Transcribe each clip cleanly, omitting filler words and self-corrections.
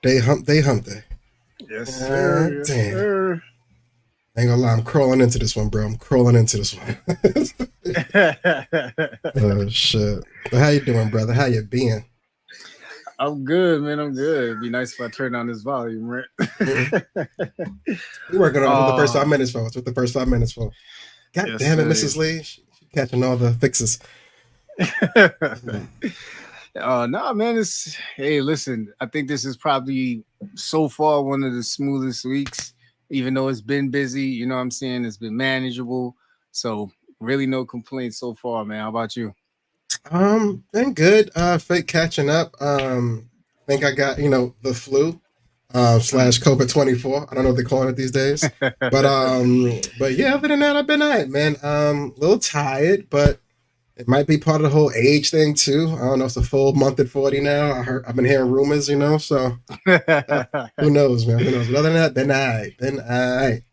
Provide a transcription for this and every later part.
hump day. Yes, sir. Yes, Damn. sir. I ain't gonna lie, I'm crawling into this one, bro. I'm crawling into this one. Oh shit. But how you doing, brother? How you been? I'm good, man. I'm good. It'd be nice if I turned on this volume, right? We working on it for the first 5 minutes for. It's what the first 5 minutes for. God Yes, damn it, sir. Mrs. Lee. She catching all the fixes. Nah, man. Hey, listen. I think this is probably so far one of the smoothest weeks, even though it's been busy. You know what I'm saying? It's been manageable. So really no complaints so far, man. How about you? Been good. Fake catching up. Think I got, the flu. Slash COVID-24. I don't know what they're calling it these days. But yeah, other than that, I've been all right, man. A little tired, but it might be part of the whole age thing too. I don't know. It's a full month at 40 now. I've been hearing rumors, so who knows, man? Who knows? But other than that, been all right.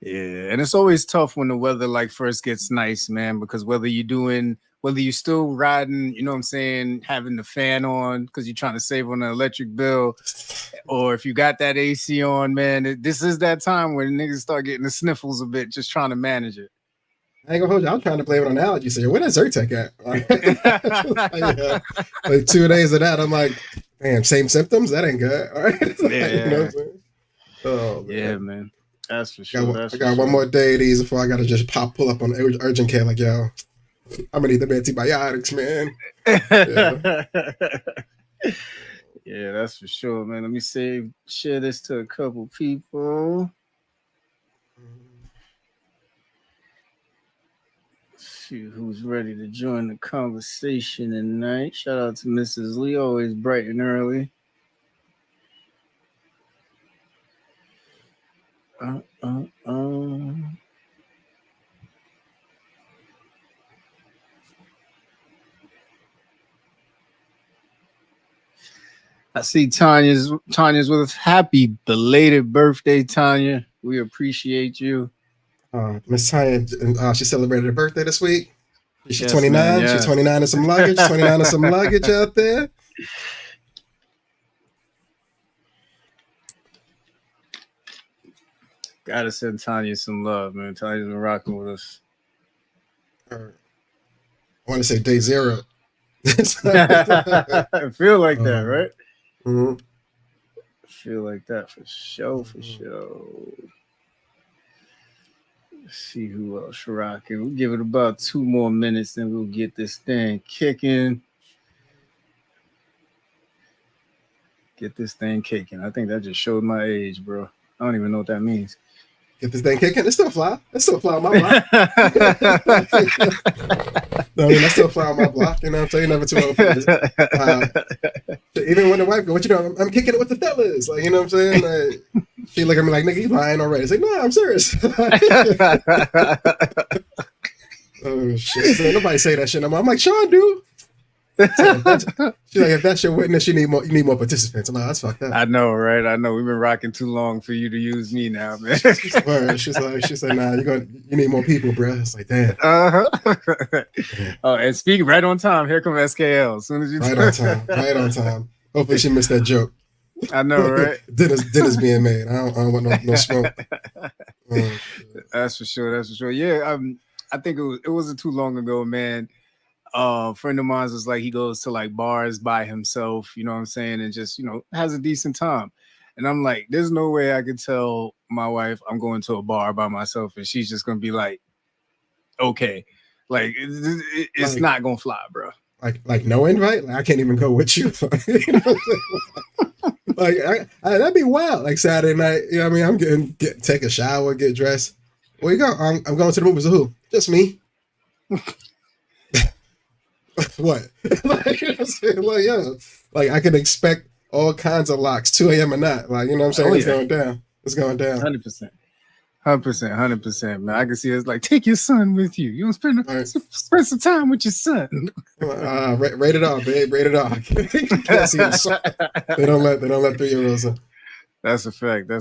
Yeah, and it's always tough when the weather first gets nice, man, because whether you're still riding, you know what I'm saying, having the fan on because you're trying to save on the electric bill, or if you got that AC on, man, this is that time when niggas start getting the sniffles a bit, just trying to manage it. I ain't gonna hold you. I'm trying to blame it on allergies. So where that Zyrtec at? Like 2 days of that, I'm like, damn, same symptoms? That ain't good. All right. Yeah. You know what I'm saying? Oh, man. Yeah, man. That's for sure. I got one more day of these before I gotta just pull up on urgent care. Like, yo, I'm gonna need them antibiotics, man. Yeah, that's for sure, man. Let me share this to a couple people. See who's ready to join the conversation tonight. Shout out to Mrs. Lee, always bright and early. I see Tanya's with us. Happy belated birthday, Tanya. We appreciate you. Miss Tanya, she celebrated her birthday this week. She's 29. Man, yes. She's 29 and some luggage. 29 and some luggage out there. Gotta send Tanya some love, man. Tanya's been rocking with us. I want to say day zero. I feel like that, right? Mm-hmm. Feel like that for sure, Let's see who else rocking. We'll give it about 2 more minutes, then we'll get this thing kicking. I think that just showed my age, bro. I don't even know what that means. Get this thing kicking. It's still fly. It's still fly on my block. That's still fly on my block. You know what I'm saying? Never too old for this. Even when the wife goes, what you doing? I'm kicking it with the fellas. Like, you know what I'm saying? Like, she look at me like, nigga, you lying already. It's like, no, I'm serious. Oh, shit. So nobody say that shit. I'm like, Sean, dude. She's like, if that's your witness, you need more participants. I'm like, that's fucked up. I know, right? I know. We've been rocking too long for you to use me now, man. She's like, nah, you need more people, bro. It's like, damn. Oh, and speaking right on time, here comes SKL. As soon as you right on time. Hopefully she missed that joke. I know, right? Dinner's being made. I don't want no smoke. That's for sure. Yeah, I think it wasn't too long ago, man. A friend of mine was like, he goes to like bars by himself, you know what I'm saying, and just, has a decent time. And I'm like, there's no way I could tell my wife I'm going to a bar by myself and she's just gonna be like, okay, like it's like, not gonna fly, bro. Like no invite. Like I can't even go with you. Like that'd be wild. Like Saturday night, you know what I mean? I'm take a shower, get dressed. Where you go? I'm going to the movies. Who? Just me. What? Like, you know what I'm saying? Like, yeah. Like I can expect all kinds of locks, 2 a.m. or not. Like, you know what I'm saying? It's going down. 100%, man. I can see it's like, take your son with you. You want to spend some time with your son. Rated R, babe. Rated R. They don't let 3-year-olds in. That's a fact.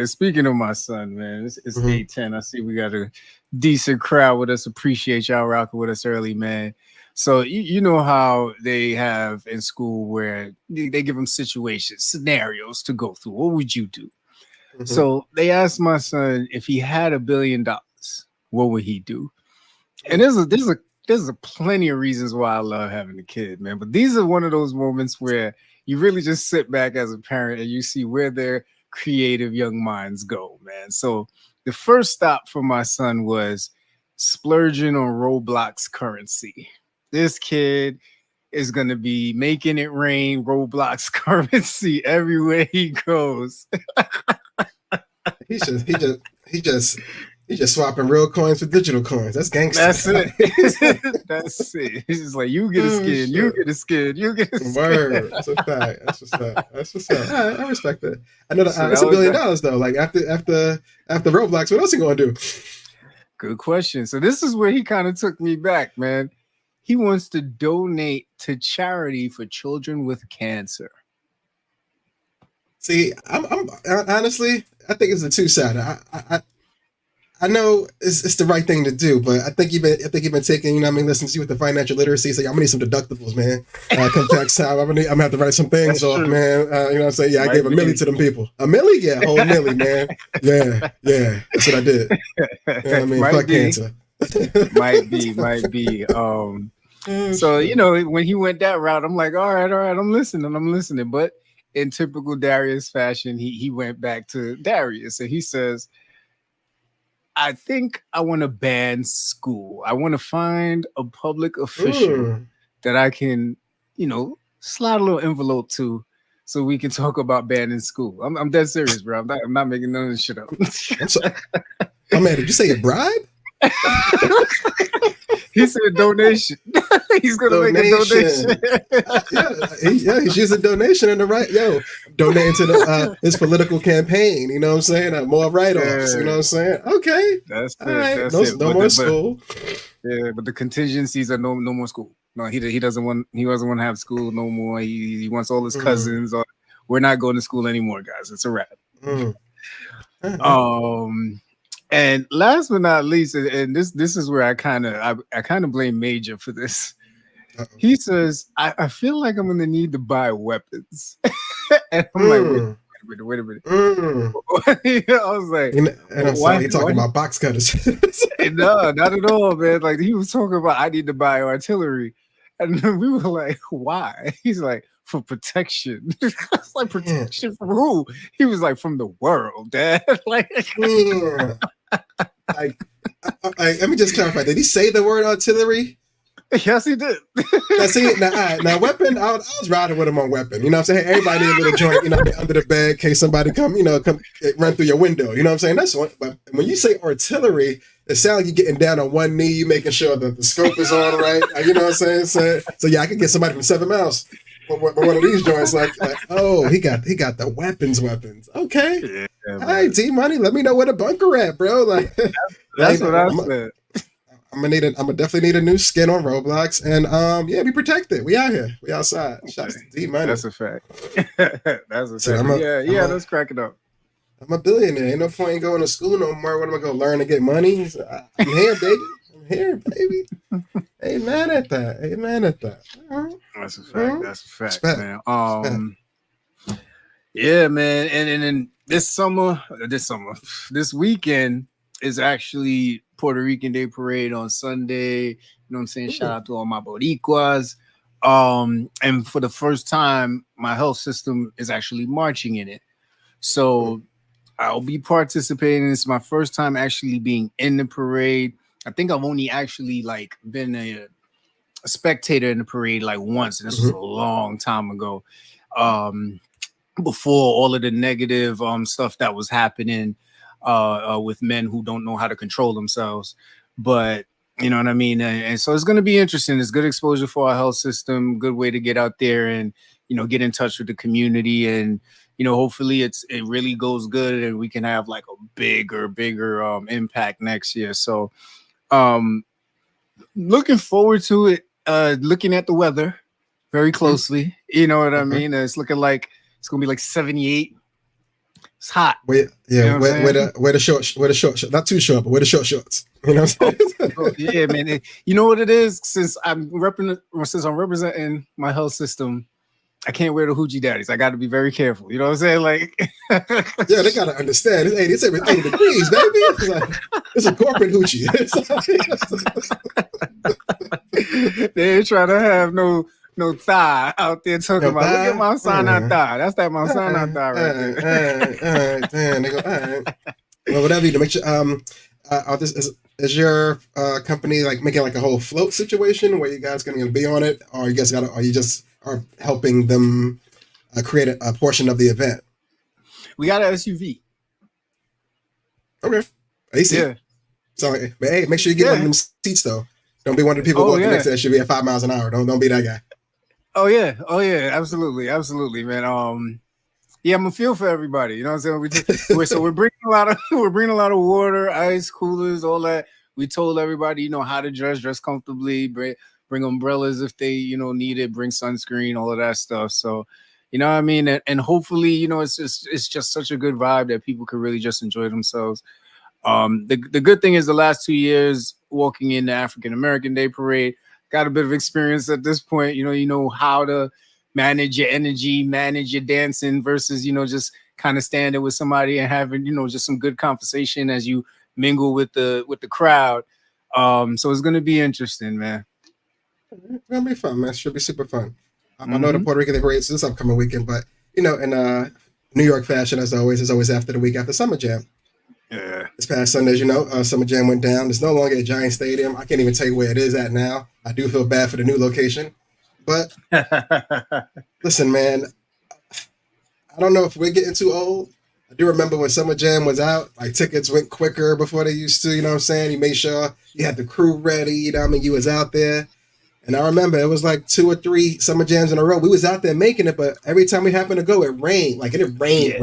Speaking of my son, man, it's 8:10. I see we got a decent crowd with us. Appreciate y'all rocking with us early, man. So you know how they have in school where they give them situations, scenarios to go through. What would you do? Mm-hmm. So they asked my son if he had $1 billion, what would he do? And there's a plenty of reasons why I love having a kid, man. But these are one of those moments where you really just sit back as a parent and you see where their creative young minds go, man. So the first stop for my son was splurging on Roblox currency. This kid is going to be making it rain Roblox currency everywhere he goes. He's just swapping real coins for digital coins. That's gangster. That's it. That's it. He's just like, you get a skin, you get a skin, you get a skin. Word. That's a fact. That's what's up. I respect that. I know that it's $1 billion though. Like after Roblox, what else he gonna do? Good question. So this is where he kind of took me back, man. He wants to donate to charity for children with cancer. See, I'm honestly, I think it's a two-sided. I know it's the right thing to do, but I think you've been taking, you know what I mean, listen to you with the financial literacy. So I'm gonna need some deductibles, man. Come tax time, I'm gonna have to write some things off, man. You know what I'm saying? Yeah, I gave $1 million to them people. $1 million? Yeah, whole $1 million, man. Yeah. That's what I did. You know what I mean? Fuck cancer. might be. So, you know, when he went that route, I'm like, all right, I'm listening. But in typical Darius fashion, he went back to Darius and he says, I think I want to ban school. I want to find a public official that I can, you know, slide a little envelope to so we can talk about banning school. I'm dead serious, bro. I'm not making none of this shit up. Oh, man, did you say a bribe? He said donation. He's gonna make a donation. He's using donation in the right. Donating to his political campaign. You know what I'm saying? More write-offs. You know what I'm saying? Okay, that's it. All right. That's No more school. Yeah, but the contingencies are no more school. No, he doesn't want to have school no more. He wants all his cousins. We're not going to school anymore, guys. It's a wrap. And last but not least, and this is where I kind of blame Major for this. He says, I feel like I'm gonna need to buy weapons. And I'm like, wait a minute. I was like, why are you talking about box cutters? No, not at all, man. Like he was talking about I need to buy artillery. And we were like, why? He's like, for protection. It's like, protection from who? He was like, from the world, Dad. Like, let me just clarify. Did he say the word artillery? Yes, he did. Now, weapon. I was riding with him on weapon. You know what I'm saying? Everybody need a little joint, you know, under the bed in case somebody come run through your window. You know what I'm saying? That's one. But when you say artillery, it sounds like you're getting down on one knee, making sure that the scope is on right. You know what I'm saying? So yeah, I could get somebody from 7 miles. But one of these joints, like, oh, he got the weapons. Okay. Yeah, all right, T Money, let me know where the bunker at, bro. Like, that's what I said. I'm gonna definitely need a new skin on Roblox, and be protected. We out here, we outside. Shouts to T Money. That's a fact. That's a fact. Let's crack it up. I'm a billionaire. Ain't no point in going to school no more. What am I gonna learn to get money? I'm here, baby. I'm here, baby. Amen at that. That's a fact. That's a fact, man. Yeah, man. And then this weekend is actually Puerto Rican Day Parade on Sunday. You know what I'm saying? Shout out to all my Boricuas. And for the first time, my health system is actually marching in it. So I'll be participating. It's my first time actually being in the parade. I think I've only actually been a spectator in the parade once, and this was a long time ago. Before all of the negative stuff that was happening with men who don't know how to control themselves. But you know what I mean? And so it's going to be interesting. It's good exposure for our health system, good way to get out there and, get in touch with the community. And, hopefully it really goes good and we can have a bigger impact next year. So looking forward to it, looking at the weather very closely. You know what I mean? It's looking like it's going to be 78 It's hot. Wait, You yeah, know what I'm saying? wear the short, not too short, but wear the short shorts. You know what I'm saying? Yeah, man. You know what it is? Since I'm representing my health system, I can't wear the hoochie daddies. I got to be very careful. You know what I'm saying? Like, Yeah, they gotta understand. It's 80 degrees, baby. It's a corporate hoochie. They ain't trying to have no thigh out there talking Yo, about. Look at thigh. Mount Sinai thigh. That's that Mount Sinai thigh right there. All right, damn. They go, all right. Well, whatever you do, make sure. Is your company like making like a whole float situation where you guys gonna be on it, or you guys got, or you just are helping them create a portion of the event? We got an SUV. Okay, AC. Yeah. So, but hey, make sure you get one of them seats though. Don't be one of the people walking next to that SUV at 5 miles an hour. Don't be that guy. Oh yeah, absolutely, man. Yeah, I'm a feel for everybody. You know what I'm saying? We're bringing a lot of water, ice, coolers, all that. We told everybody, how to dress comfortably, bring umbrellas if they, need it, bring sunscreen, all of that stuff. So, you know what I mean? And hopefully, it's just such a good vibe that people could really just enjoy themselves. The good thing is the last 2 years walking in the African American Day Parade, got a bit of experience at this point. You know how to manage your energy, manage your dancing versus, just kind of standing with somebody and having, just some good conversation as you mingle with the crowd. So it's gonna be interesting, man. It's gonna be fun, man. It should be super fun. I know the Puerto Rican Day Parade is this upcoming weekend, but in New York fashion, as always, is always after the week after Summer Jam. Yeah. This past Sunday, Summer Jam went down. There's no longer a Giant Stadium. I can't even tell you where it is at now. I do feel bad for the new location. But listen, man, I don't know if we're getting too old. I do remember when Summer Jam was out, like tickets went quicker before they used to, you know what I'm saying? You made sure you had the crew ready, you was out there. And I remember it was like 2 or 3 Summer Jams in a row. We was out there making it, but every time we happened to go, it rained. Like, it rained.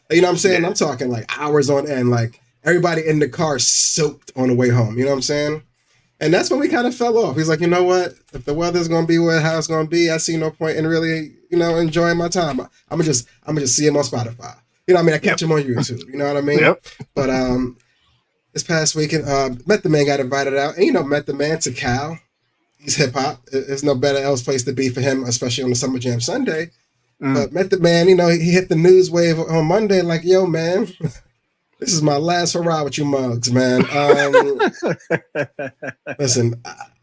You know what I'm saying? Yeah. I'm talking like hours on end, like everybody in the car soaked on the way home. You know what I'm saying? And that's when we kind of fell off. He's like, you know what? If the weather's going to be how it's going to be, I see no point in really, enjoying my time. I'm gonna just see him on Spotify. You know what I mean? I catch him on YouTube. You know what I mean? Yep. But this past weekend, Method Man got invited out. And, Method Man to Cal. He's hip hop. There's no better else place to be for him, especially on the Summer Jam Sunday. But Method Man, he hit the news wave on Monday like, yo, man, this is my last hurrah with you mugs, man. Listen,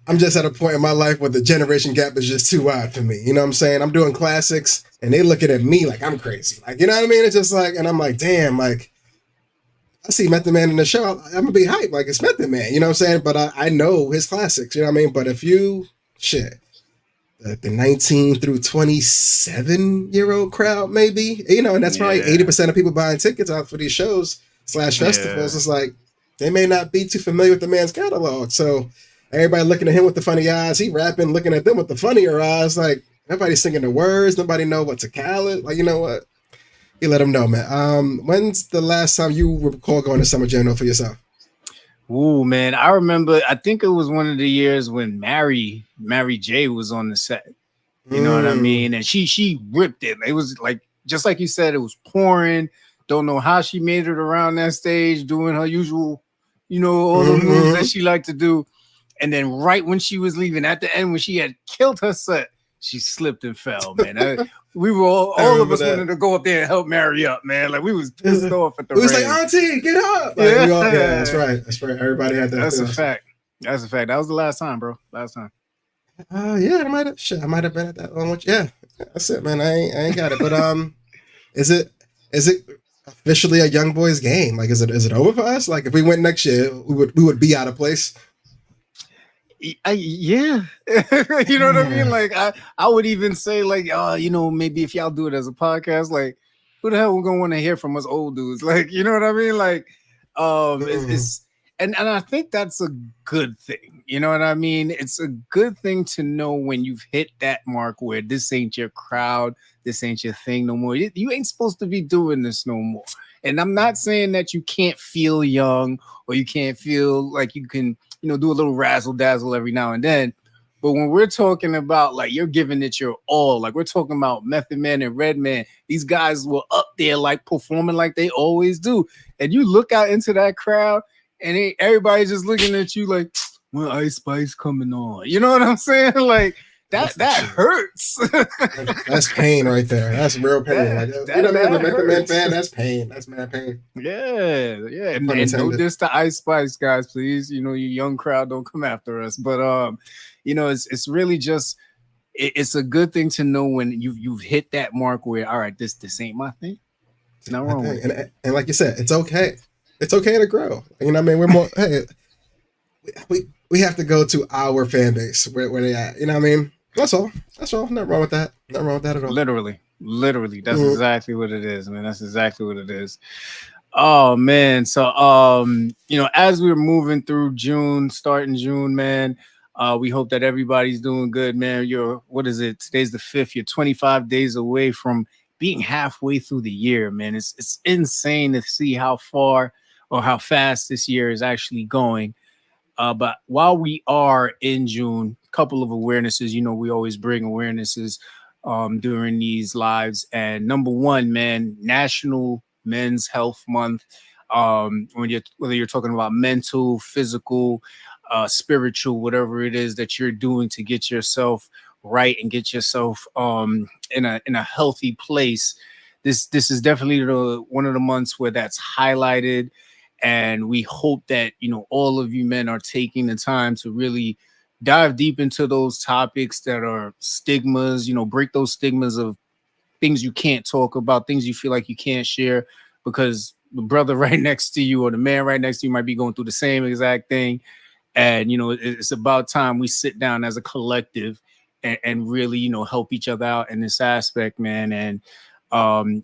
I'm just at a point in my life where the generation gap is just too wide for me. You know what I'm saying? I'm doing classics and they looking at me like I'm crazy. Like, you know what I mean? It's just like, and I'm like, damn, like, I see Method Man in the show, I'm going to be hyped. Like, it's Method Man, you know what I'm saying? But I know his classics, you know what I mean? But if you, the 19 through 27-year-old crowd, maybe, and that's probably 80% of people buying tickets out for these shows / festivals. It's like, they may not be too familiar with the man's catalog. So everybody looking at him with the funny eyes, he rapping, looking at them with the funnier eyes. Like, nobody's singing the words. Nobody know what to call it. Like, you know what? You let them know, man. When's the last time you recall going to Summer Jam for yourself? Ooh, man, I remember. I think it was one of the years when Mary J was on the set. You know what I mean? And she ripped it. It was like, just like you said, it was pouring. Don't know how she made it around that stage, doing her usual, all the moves that she liked to do. And then right when she was leaving, at the end, when she had killed her set, she slipped and fell, man. We were all of us wanted to go up there and help Mary up, man. Like, we was pissed off at the rain. It was like, Auntie, get up. Like, that's right. Everybody had that. That's a fact. That was the last time, bro. Last time. Yeah, I might have been at that one. Yeah, that's it, man. I ain't got it. But is it officially a young boys game? Like, is it over for us? Like, if we went next year, we would be out of place. Yeah. You know what I mean? Like, I would even say, like, maybe if y'all do it as a podcast, like, who the hell we're gonna want to hear from us old dudes? Like, you know what I mean? Like, it's and I think that's a good thing. You know what I mean? It's a good thing to know when you've hit that mark where this ain't your crowd, this ain't your thing no more. You ain't supposed to be doing this no more. And I'm not saying that you can't feel young or you can't feel like you can, do a little razzle dazzle every now and then. But when we're talking about like you're giving it your all, like we're talking about Method Man and Redman, these guys were up there like performing like they always do. And you look out into that crowd and everybody's just looking at you like, when Ice Spice coming on? You know what I'm saying? Like that hurts. That's pain right there. That's real pain. Like, you know, as a Method Man fan, that's pain. That's mad pain. Yeah. And no diss to Ice Spice, guys, please. You know, you young crowd, don't come after us. But you know, it's really just it's a good thing to know when you've hit that mark where, all right, this ain't my thing. It's not wrong with it. And like you said, it's okay. It's okay to grow. You know what I mean? We're more hey, we have to go to our fan base where they at. You know what I mean? That's all. Nothing wrong with that. Nothing wrong with that at all. Literally. That's exactly what it is, man. That's exactly what it is. Oh man. So you know, as we're moving through June, starting June, man, we hope that everybody's doing good, man. What is it? Today's the 5th. You're 25 days away from being halfway through the year, man. It's insane to see how far or how fast this year is actually going. But while we are in June, a couple of awarenesses, you know, we always bring awarenesses during these lives. And number one, man, National Men's Health Month. Whether you're talking about mental, physical, spiritual, whatever it is that you're doing to get yourself right and get yourself in a healthy place. This is definitely one of the months where that's highlighted. And we hope that, you know, all of you men are taking the time to really dive deep into those topics that are stigmas, you know, break those stigmas of things you can't talk about, things you feel like you can't share, because the brother right next to you or the man right next to you might be going through the same exact thing. And, you know, it's about time we sit down as a collective and really, you know, help each other out in this aspect, man. And,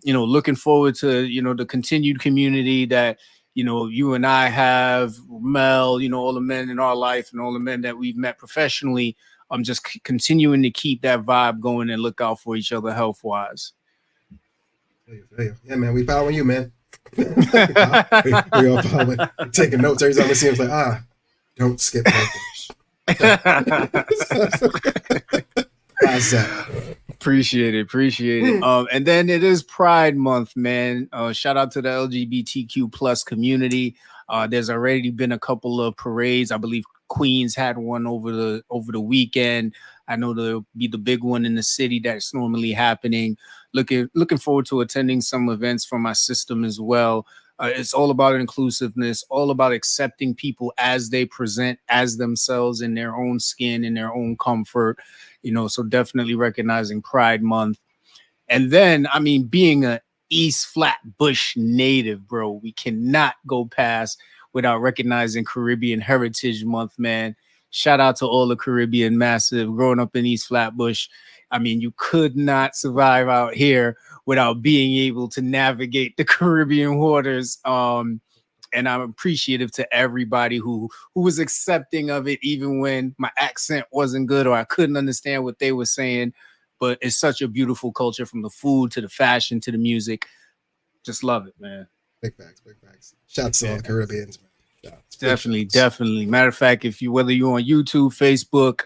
you know, looking forward to, you know, the continued community that, you know, you and I have, Mel, you know, all the men in our life and all the men that we've met professionally. I'm just continuing to keep that vibe going and look out for each other health wise. Yeah, man, we following you, man. we all following. Taking notes every time we see him. It's like, don't skip Appreciate it. And then it is Pride Month, man. Shout out to the LGBTQ plus community. There's already been a couple of parades. I believe Queens had one over the weekend. I know there'll be the big one in the city that's normally happening. Looking forward to attending some events from my system as well. It's all about inclusiveness, all about accepting people as they present as themselves in their own skin, in their own comfort, you know, so definitely recognizing Pride Month. And then, I mean, being a East Flatbush native, bro, we cannot go past without recognizing Caribbean Heritage Month, man. Shout out to all the Caribbean massive. Growing up in East Flatbush, I mean, you could not survive out here without being able to navigate the Caribbean waters. And I'm appreciative to everybody who was accepting of it, even when my accent wasn't good or I couldn't understand what they were saying. But it's such a beautiful culture, from the food to the fashion to the music. Just love it, man. Big facts. Shouts to all the Caribbeans, man. Definitely. Matter of fact, whether you're on YouTube, Facebook,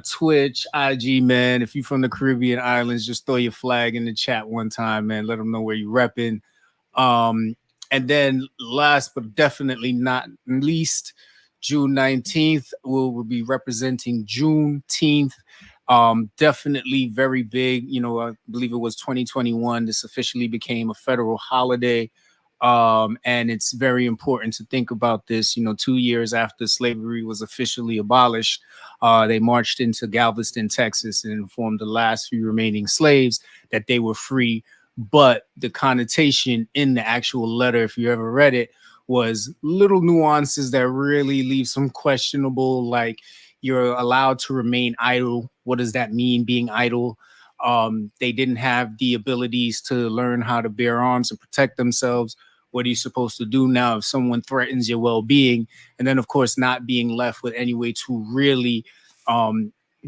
Twitch, IG, man, if you're from the Caribbean islands, just throw your flag in the chat one time, man. Let them know where you're repping. And then last but definitely not least, June 19th, we'll be representing Juneteenth. Definitely very big. You know, I believe it was 2021. This officially became a federal holiday. And it's very important to think about this. You know, 2 years after slavery was officially abolished, they marched into Galveston, Texas, and informed the last few remaining slaves that they were free. But the connotation in the actual letter, if you ever read it, was little nuances that really leave some questionable, like you're allowed to remain idle. What does that mean, being idle? They didn't have the abilities to learn how to bear arms and protect themselves. What are you supposed to do now if someone threatens your well-being? And then, of course, not being left with any way to really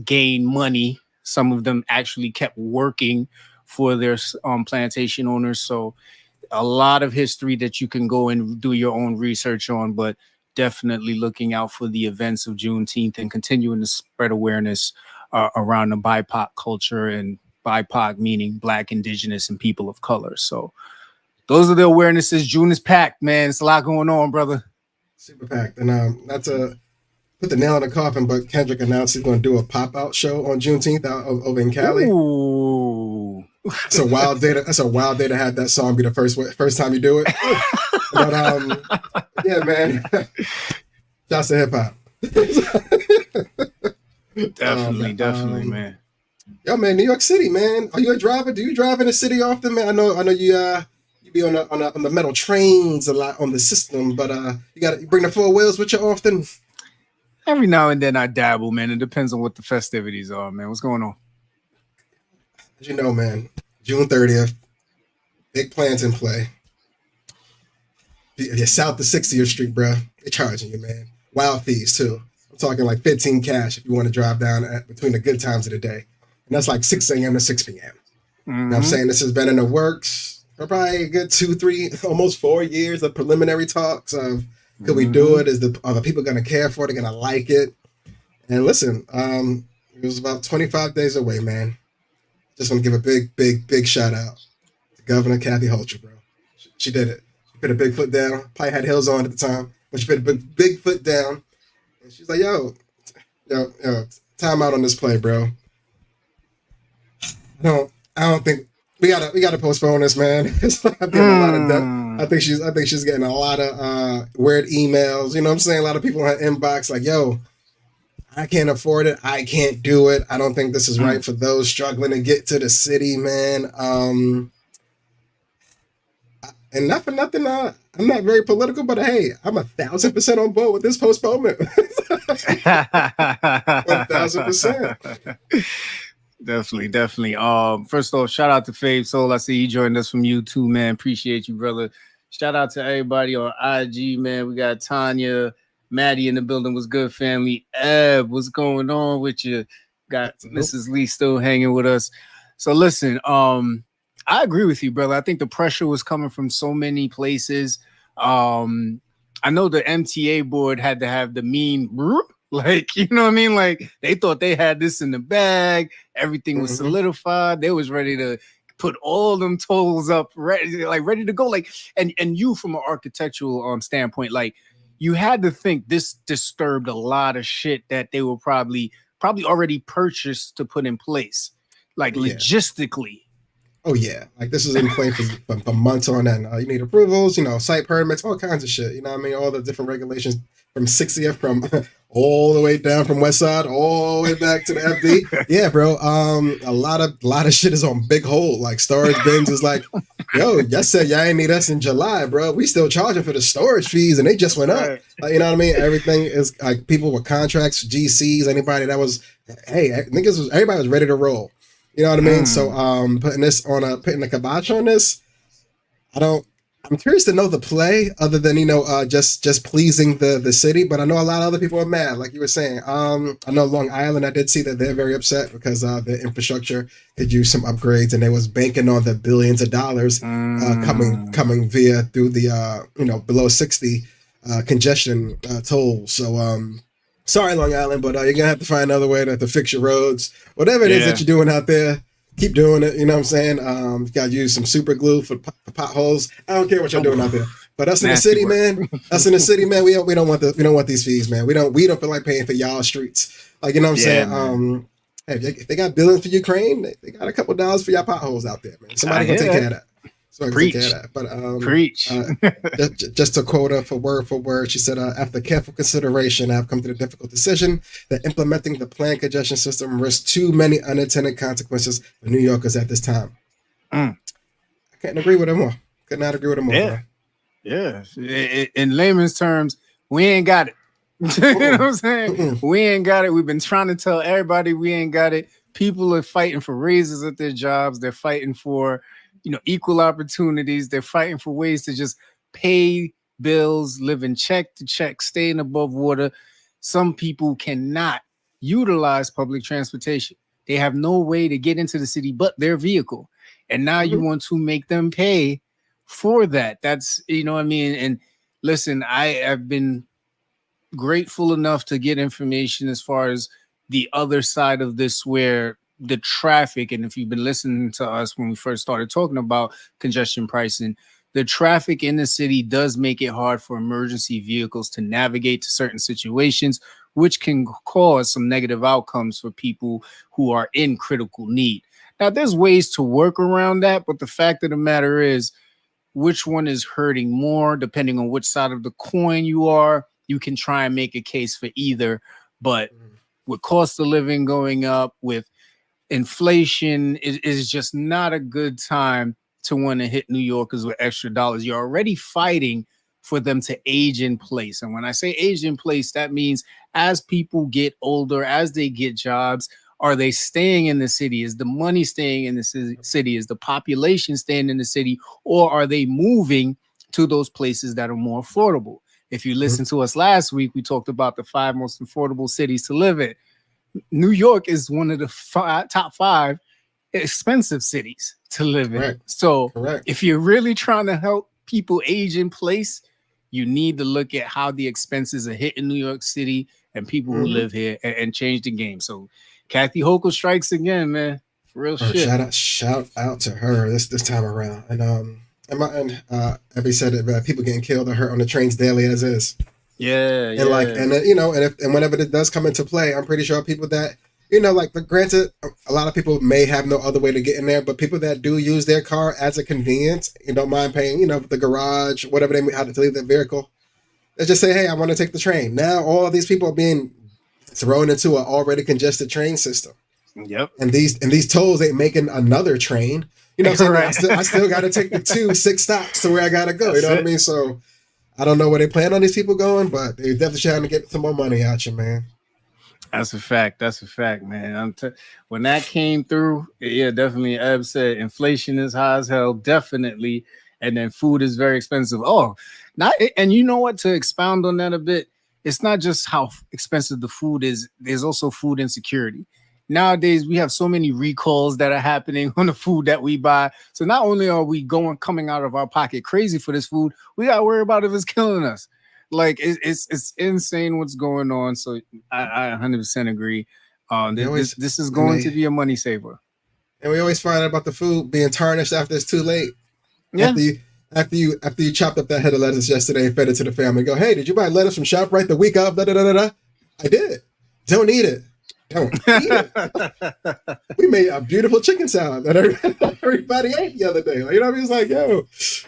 gain money. Some of them actually kept working for their plantation owners. So a lot of history that you can go and do your own research on. But definitely looking out for the events of Juneteenth and continuing to spread awareness around the BIPOC culture, and BIPOC meaning Black, Indigenous, and people of color. So those are the awarenesses. June is packed, man. It's a lot going on, brother. Super packed. And not to put the nail in the coffin, but Kendrick announced he's going to do a pop-out show on Juneteenth over in Cali. Ooh. That's a wild day. That's a wild day to have that song be the first time you do it. But yeah, man. Shouts to hip hop. Definitely, man. Yo, man, New York City, man. Are you a driver? Do you drive in the city often, man? I know you be on the metal trains a lot on the system, but you bring the four wheels with you often. Every now and then I dabble, man. It depends on what the festivities are, man. What's going on? As you know, man, June 30th, big plans in play. You're south to 60th Street, bro. They're charging you, man. Wild fees, too. I'm talking like 15 cash if you want to drive down between the good times of the day. And that's like 6 a.m. to 6 p.m. Mm-hmm. You know what I'm saying? This has been in the works for probably a good 2, 3, almost 4 years of preliminary talks of could we do it? Are the people going to care for it? They're going to like it? And listen, it was about 25 days away, man. Just want to give a big shout out to Governor Kathy Hochul, bro. She did it. She put a big foot down. Probably had heels on at the time, but she put a big foot down. And she's like, yo, time out on this play, bro. I don't think we gotta postpone this, man. It's like I'm getting a lot of depth. I think she's getting a lot of weird emails. You know what I'm saying? A lot of people in her inbox like, yo, I can't afford it. I can't do it. I don't think this is right for those struggling to get to the city, man. And not for nothing, I'm not very political, but hey, I'm 1,000% on board with this postponement. 1,000%. Definitely. First off, shout out to Fave Soul. I see he joined us from YouTube, man. Appreciate you, brother. Shout out to everybody on IG, man. We got Tanya, Maddie in the building. Was good, family. Eb, what's going on with you? Got Mrs. Lee still hanging with us. So listen, I agree with you, brother. I think the pressure was coming from so many places. I know the MTA board had to have the mean, like, you know what I mean? Like, they thought they had this in the bag. Everything was solidified. They was ready to put all them tolls up, ready to go. Like, and you from an architectural standpoint, like, you had to think this disturbed a lot of shit that they were probably already purchased to put in place, like logistically. Oh yeah, like this is in play for months on end. You need approvals, site permits, all kinds of shit. You know what I mean? All the different regulations from 60th, from all the way down from West Side, all the way back to the FD. Yeah, bro. A lot of shit is on big hold. Like storage bins is like, yo, y'all said y'all ain't need us in July, bro. We still charging for the storage fees, and they just went up. You know what I mean? Everything is like people with contracts, GCs, anybody that was, everybody was ready to roll. You know what I mean? So putting the kibosh on this, I'm curious to know the play other than, just pleasing the city, but I know a lot of other people are mad, like you were saying. I know Long Island, I did see that they're very upset because the infrastructure could use some upgrades, and they was banking on the billions of dollars coming via through the below 60 congestion toll. So sorry, Long Island, but you're gonna have to find another way to fix your roads. Whatever it is that you're doing out there, keep doing it. You know what I'm saying? You gotta use some super glue for potholes. I don't care what you're doing out there. But us in the city, man, we don't want these fees, man. We don't feel like paying for y'all streets. Like, you know what I'm saying? Hey, if they got billions for Ukraine, they got a couple dollars for y'all potholes out there, man. Somebody gonna take care of that. Preach. But Preach. Just to quote her for word, she said, after careful consideration, I have come to the difficult decision that implementing the planned congestion system risks too many unintended consequences for New Yorkers at this time. I couldn't agree with her more. Could not agree with her more. Yeah. Yeah. In layman's terms, we ain't got it. You know what I'm saying? We ain't got it. We've been trying to tell everybody we ain't got it. People are fighting for raises at their jobs. They're fighting for equal opportunities. They're fighting for ways to just pay bills, living check to check, staying above water. Some people cannot utilize public transportation. They have no way to get into the city but their vehicle. And now you want to make them pay for that. That's, what I mean? And listen, I have been grateful enough to get information as far as the other side of this, where the traffic, and if you've been listening to us when we first started talking about congestion pricing, the traffic in the city does make it hard for emergency vehicles to navigate to certain situations, which can cause some negative outcomes for people who are in critical need. Now, there's ways to work around that, but the fact of the matter is, which one is hurting more, depending on which side of the coin you are, you can try and make a case for either. But with cost of living going up, with inflation, it is just not a good time to want to hit New Yorkers with extra dollars. You're already fighting for them to age in place. And when I say age in place, that means as people get older, as they get jobs, are they staying in the city? Is the money staying in the city? Is the population staying in the city? Or are they moving to those places that are more affordable? If you listened to us last week, we talked about the 5 most affordable cities to live in. New York is one of the top 5 expensive cities to live in. So if you're really trying to help people age in place, you need to look at how the expenses are hitting New York City and people who live here, and change the game. So Kathy Hochul strikes again, man. For real shit. Shout out to her this time around. And Abby said it, people getting killed or hurt on the trains daily as is. Yeah, and whenever it does come into play, I'm pretty sure people that, granted, a lot of people may have no other way to get in there, but people that do use their car as a convenience and don't mind paying, the garage, whatever they have to leave their vehicle, they just say, hey, I want to take the train. Now all of these people are being thrown into an already congested train system. Yep. And these tolls ain't making another train. I still got to take the 6 stops to where I got to go. What I mean? So I don't know where they plan on these people going, but they definitely trying to get some more money out you, man. That's a fact. That's a fact, man. When that came through, yeah, definitely. Eb said inflation is high as hell, definitely, and then food is very expensive. And you know what? To expound on that a bit, it's not just how expensive the food is. There's also food insecurity. Nowadays, we have so many recalls that are happening on the food that we buy. So not only are we coming out of our pocket crazy for this food, we got to worry about if it's killing us. Like, it's insane what's going on. So I 100% agree. This is going to be a money saver. And we always find out about the food being tarnished after it's too late. Yeah. After you chopped up that head of lettuce yesterday and fed it to the family, go, hey, did you buy lettuce from ShopRite the week of? I did. Don't eat it. Don't eat it. We made a beautiful chicken salad that everybody ate the other day. You know what I mean? It's like, yo,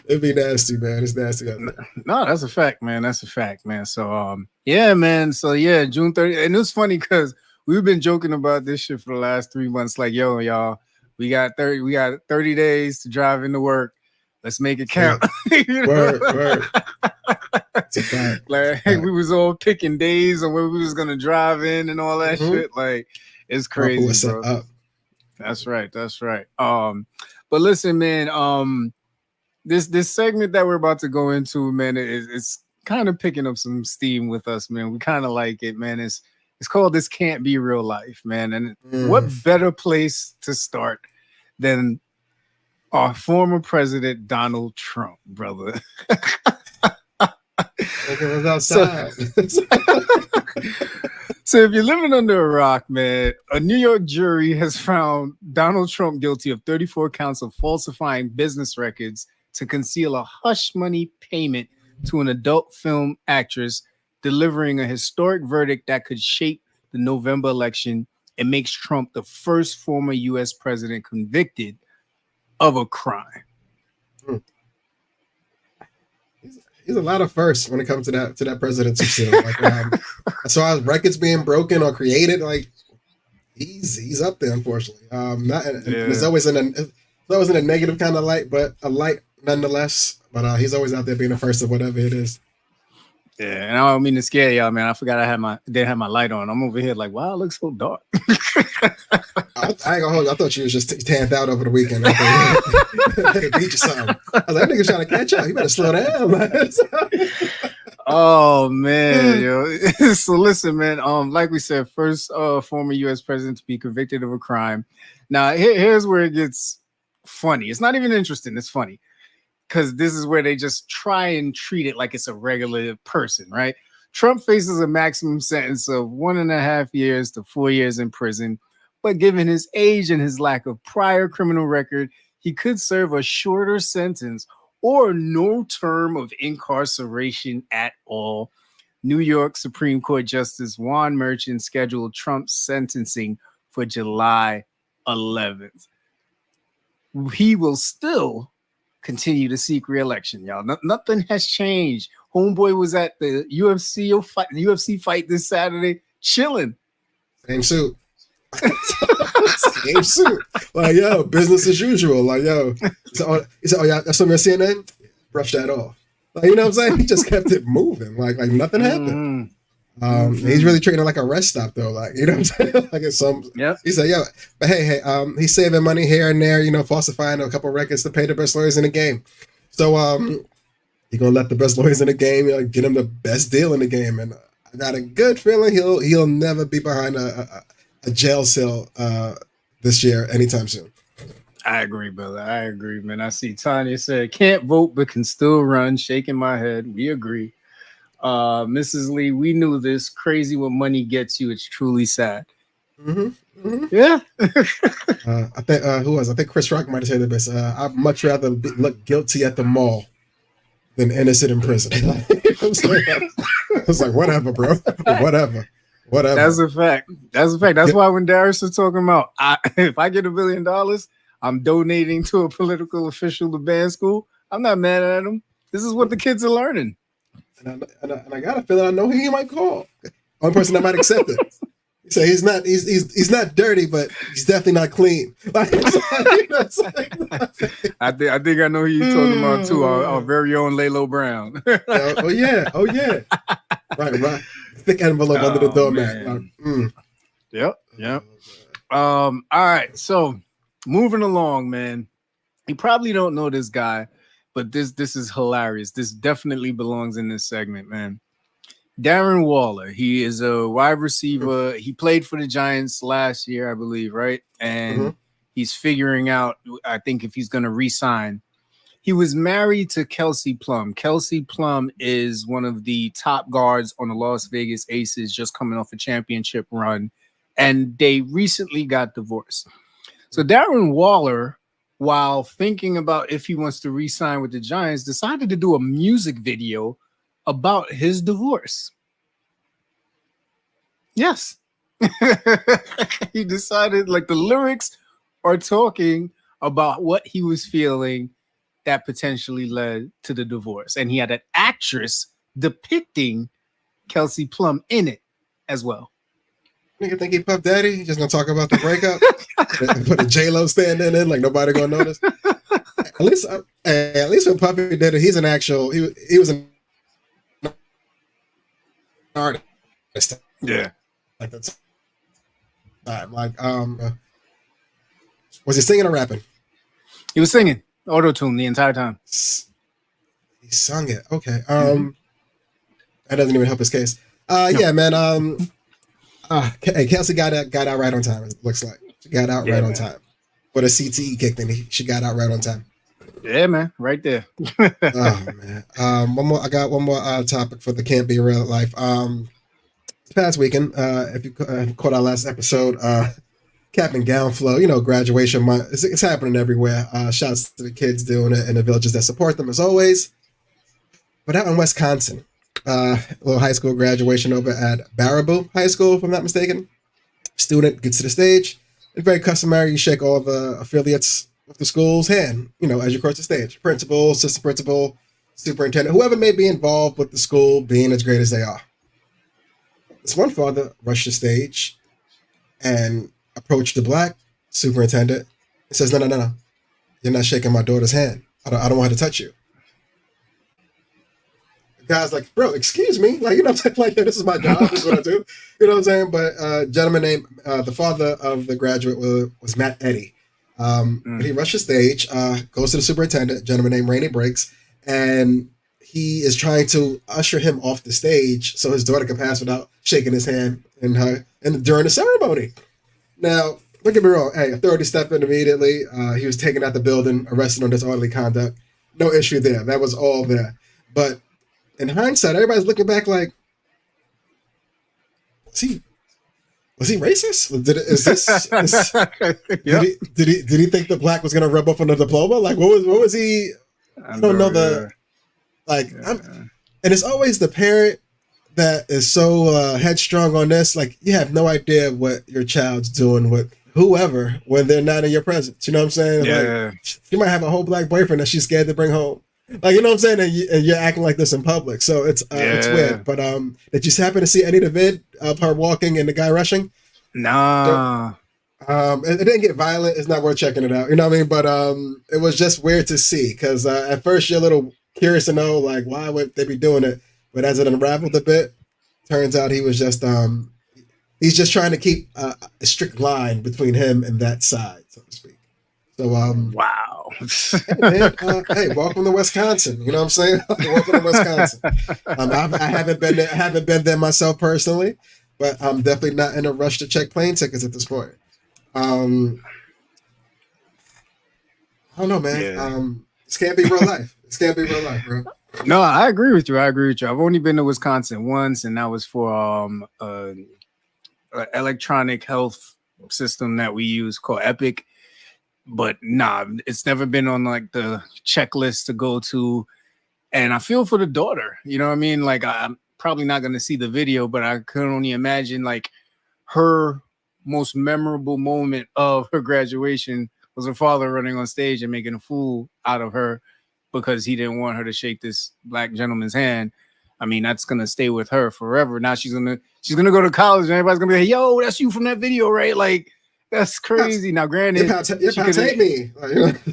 it'd be nasty, man. It's nasty out there. No, that's a fact, man. That's a fact, man. So, yeah, man. So, yeah, June 30th. And it was funny because we've been joking about this shit for the last 3 months. Like, yo, y'all, we got 30 days to drive into work. Let's make it count. Word. Like, we was all picking days on where we was gonna drive in and all that shit. Like, it's crazy, bro. That's right. But listen, man. This segment that we're about to go into, man, it's kind of picking up some steam with us, man. We kind of like it, man. It's called This Can't Be Real Life, man. And what better place to start than our former president, Donald Trump, brother. So if you're living under a rock, man, a New York jury has found Donald Trump guilty of 34 counts of falsifying business records to conceal a hush money payment to an adult film actress, delivering a historic verdict that could shape the November election and makes Trump the first former U.S. president convicted of a crime. He's a lot of firsts when it comes to that presidency seal. Like, as far as records being broken or created, like he's up there, unfortunately. It's always in a negative kind of light, but a light nonetheless. But he's always out there being the first of whatever it is. Yeah, and I don't mean to scare y'all, man. I forgot didn't have my light on. I'm over here like, wow, it looks so dark. I ain't gonna hold you. I thought you was just tanned out over the weekend. Beat you something. I was like, that nigga's trying to catch up. You better slow down. Oh man, yo. So listen, man. Like we said, first former U.S. president to be convicted of a crime. Now here's where it gets funny. It's not even interesting. It's funny. Because this is where they just try and treat it like it's a regular person, right? So the 20-year-old Trump supporter, Amy Coney Barrett, was convicted of 34 counts of falsifying business records, delivering a historic verdict that could shape the November election and makes Trump the first former U.S. president convicted of a crime. Now, here's where it gets funny. It's not even interesting. It's funny. Because this is where they just try and treat it like it's a regular person, right? Trump faces a maximum sentence of 1.5 years to 4 years in prison, but given his age and his lack of prior criminal record, he could serve a shorter sentence or no term of incarceration at all. New York Supreme Court Justice Juan Merchant scheduled Trump's sentencing for July 11th. He will still continue to seek re-election, y'all. Nothing has changed. Homeboy was at the UFC fight this Saturday, chilling. Same suit. Same suit. Like, yo, business as usual. Like, yo. He said, oh, yeah, that's something you're CNN? Brush that off. Like, you know what I'm saying? He just kept it moving. Like nothing happened. He's really treating it like a rest stop, though. Like, you know what I'm saying? Like, it's some. Yep. He said, yo, but hey, he's saving money here and there, you know, falsifying a couple records to pay the best lawyers in the game. So, he's gonna let the best lawyers in the game, you know, get him the best deal in the game, and I got a good feeling he'll never be behind a jail cell this year anytime soon. I agree, brother. I agree, man. I see Tanya said, can't vote but can still run. Shaking my head. We agree. Mrs. Lee, we knew this. Crazy what money gets you. It's truly sad. Yeah. I think who was? I think Chris Rock might have said the best. I'd much rather look guilty at the mall than innocent in prison. I was like, whatever, bro. Whatever. That's a fact. That's why when Darius was talking about, if I get $1 billion, I'm donating to a political official to ban school. I'm not mad at him. This is what the kids are learning. And I got a feeling I know who he might call. Only person that might accept it. He said he's not dirty, but he's definitely not clean. I think I know who you're talking about too. Our very own Lalo Brown. Oh yeah. Right. Thick envelope under the doormat. Yep. All right. So moving along, man. You probably don't know this guy, but this is hilarious. This definitely belongs in this segment, man. Darren Waller. He is a wide receiver. He played for the Giants last year, I believe, right? And he's figuring out, I think, if he's going to re-sign. He was married to Kelsey Plum. Kelsey Plum is one of the top guards on the Las Vegas Aces, just coming off a championship run. And they recently got divorced. So Darren Waller, while thinking about if he wants to re-sign with the Giants, decided to do a music video about his divorce. Yes. He decided, like, the lyrics are talking about what he was feeling that potentially led to the divorce. And he had an actress depicting Kelsey Plum in it as well. Nigga think he Puff Daddy? He just gonna talk about the breakup? Put a J-Lo standing in, like nobody gonna notice? At least when Puffy did it, he's an actual, he was an artist. Yeah. Like that's like was he singing or rapping? He was singing auto-tune the entire time. He sung it. Okay. That doesn't even help his case. Yeah, man. Hey, Kelsey got out right on time, it looks like. She got out right on time. With a CTE kicked in, she got out right on time. Yeah, man, right there. Oh man. I got one more topic for the Can't Be Real Life. This past weekend, if you caught our last episode, cap and gown flow, you know, graduation month. It's happening everywhere. Shouts to the kids doing it and the villages that support them as always. But out in Wisconsin, a little high school graduation over at Baraboo High School, if I'm not mistaken. Student gets to the stage. It's very customary. You shake all the affiliates of the school's hand, you know, as you cross the stage. Principal, assistant principal, superintendent, whoever may be involved with the school being as great as they are. This one father rushed the stage and approached the black superintendent and says, no. You're not shaking my daughter's hand. I don't want her to touch you. The guy's like, bro, excuse me. Like, you know what I'm saying? Like, this is my job. This is what I do. You know what I'm saying? But gentleman named, the father of the graduate was Matt Eddy. He rushed the stage, goes to the superintendent, gentleman named Rainey Briggs, and he is trying to usher him off the stage so his daughter can pass without shaking his hand during the ceremony. Now, don't get me wrong. Hey, authority stepped in immediately. He was taken out the building, arrested on disorderly conduct. No issue there. That was all there. But in hindsight, everybody's looking back like, was he racist? Is this? Yep. Did he think the black was gonna rub off on the diploma? Like what was he? I don't know the like. And it's always the parent that is so headstrong on this. Like you have no idea what your child's doing with whoever when they're not in your presence. You know what I'm saying? Yeah. Like you might have a whole black boyfriend that she's scared to bring home. Like you know what I'm saying, and you're acting like this in public, so it's weird. But did you happen to see any of the vid of her walking and the guy rushing? Nah. It didn't get violent. It's not worth checking it out. You know what I mean? But it was just weird to see because at first you're a little curious to know like why would they be doing it, but as it unraveled a bit, turns out he was just he's just trying to keep a strict line between him and that side, so to speak. So wow. Hey, welcome to Wisconsin. You know what I'm saying? Welcome to Wisconsin. I haven't been there. I haven't been there myself personally, but I'm definitely not in a rush to check plane tickets at this point. I don't know, man. Yeah. This can't be real life. This can't be real life, bro. No, I agree with you. I've only been to Wisconsin once, and that was for electronic health system that we use called Epic. But nah, it's never been on like the checklist to go to. And I feel for the daughter, you know what I mean? Like I'm probably not going to see the video, but I could only imagine like her most memorable moment of her graduation was her father running on stage and making a fool out of her because he didn't want her to shake this black gentleman's hand. I mean, that's going to stay with her forever. Now she's going to go to college and everybody's going to be like, yo, that's you from that video, right? Like, that's crazy. Now, granted, take me.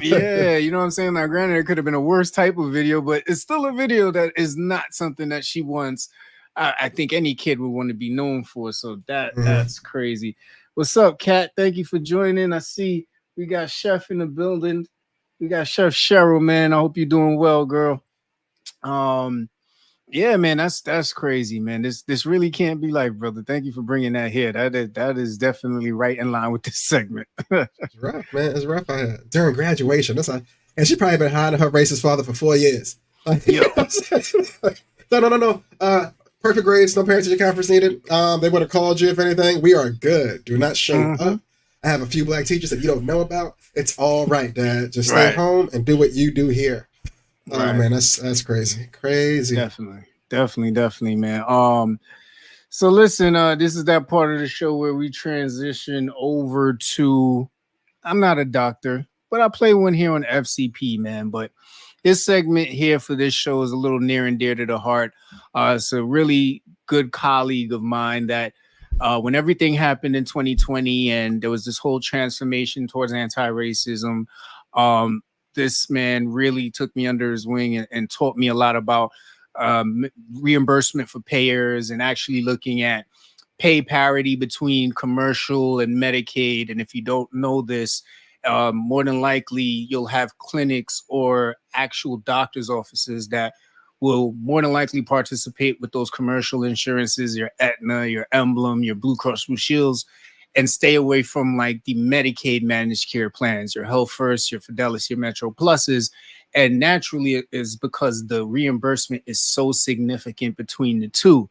Yeah, you know what I'm saying? Now, granted, it could have been a worse type of video, but it's still a video that is not something that she wants. I think any kid would want to be known for. So that's crazy. What's up, Kat? Thank you for joining. I see we got Chef in the building. We got Chef Cheryl, man. I hope you're doing well, girl. Yeah, man, that's crazy, man. This really can't be life, brother. Thank you for bringing that here. That is definitely right in line with this segment. It's rough, man. It's rough out here. During graduation. And she probably been hiding her racist father for 4 years. Yo. No. Perfect grades, no parents teacher conference needed. They would have called you if anything. We are good. Do not show up. I have a few black teachers that you don't know about. It's all right, Dad. Just stay home and do what you do here. Oh man, that's crazy. Definitely, man. So listen, this is that part of the show where we transition over to. I'm not a doctor, but I play one here on FCP, man. But this segment here for this show is a little near and dear to the heart. It's a really good colleague of mine that when everything happened in 2020 and there was this whole transformation towards anti-racism, this man really took me under his wing and taught me a lot about reimbursement for payers and actually looking at pay parity between commercial and Medicaid. And if you don't know this, more than likely you'll have clinics or actual doctor's offices that will more than likely participate with those commercial insurances, your Aetna, your Emblem, your Blue Cross Blue Shields, and stay away from like the Medicaid managed care plans, your Health First, your Fidelis, your Metro Pluses. And naturally it is because the reimbursement is so significant between the two.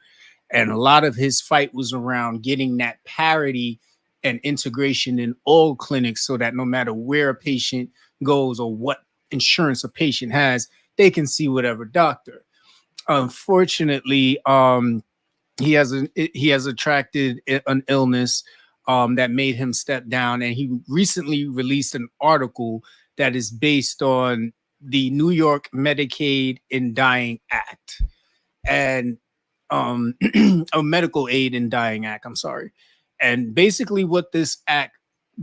And a lot of his fight was around getting that parity and integration in all clinics so that no matter where a patient goes or what insurance a patient has, they can see whatever doctor. Unfortunately, he has attracted an illness that made him step down. And he recently released an article that is based on the New York Medicaid in Dying Act and a Medical Aid in Dying Act. I'm sorry. And basically what this act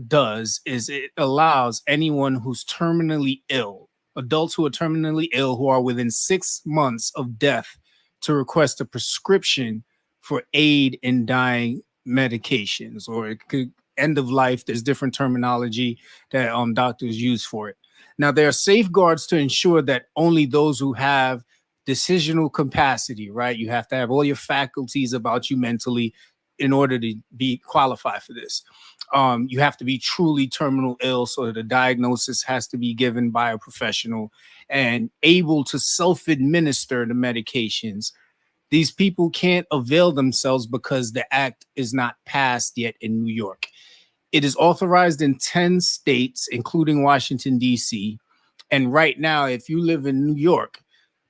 does is it allows anyone who's terminally ill, adults who are terminally ill, who are within 6 months of death, to request a prescription for aid in dying medications, or it could end of life. There's different terminology that doctors use for it. Now, there are safeguards to ensure that only those who have decisional capacity, right? You have to have all your faculties about you mentally in order to be qualified for this. You have to be truly terminal ill, so the diagnosis has to be given by a professional and able to self-administer the medications. these people can't avail themselves because the act is not passed yet in New York. It is authorized in 10 states, including Washington, D.C. And right now, if you live in New York,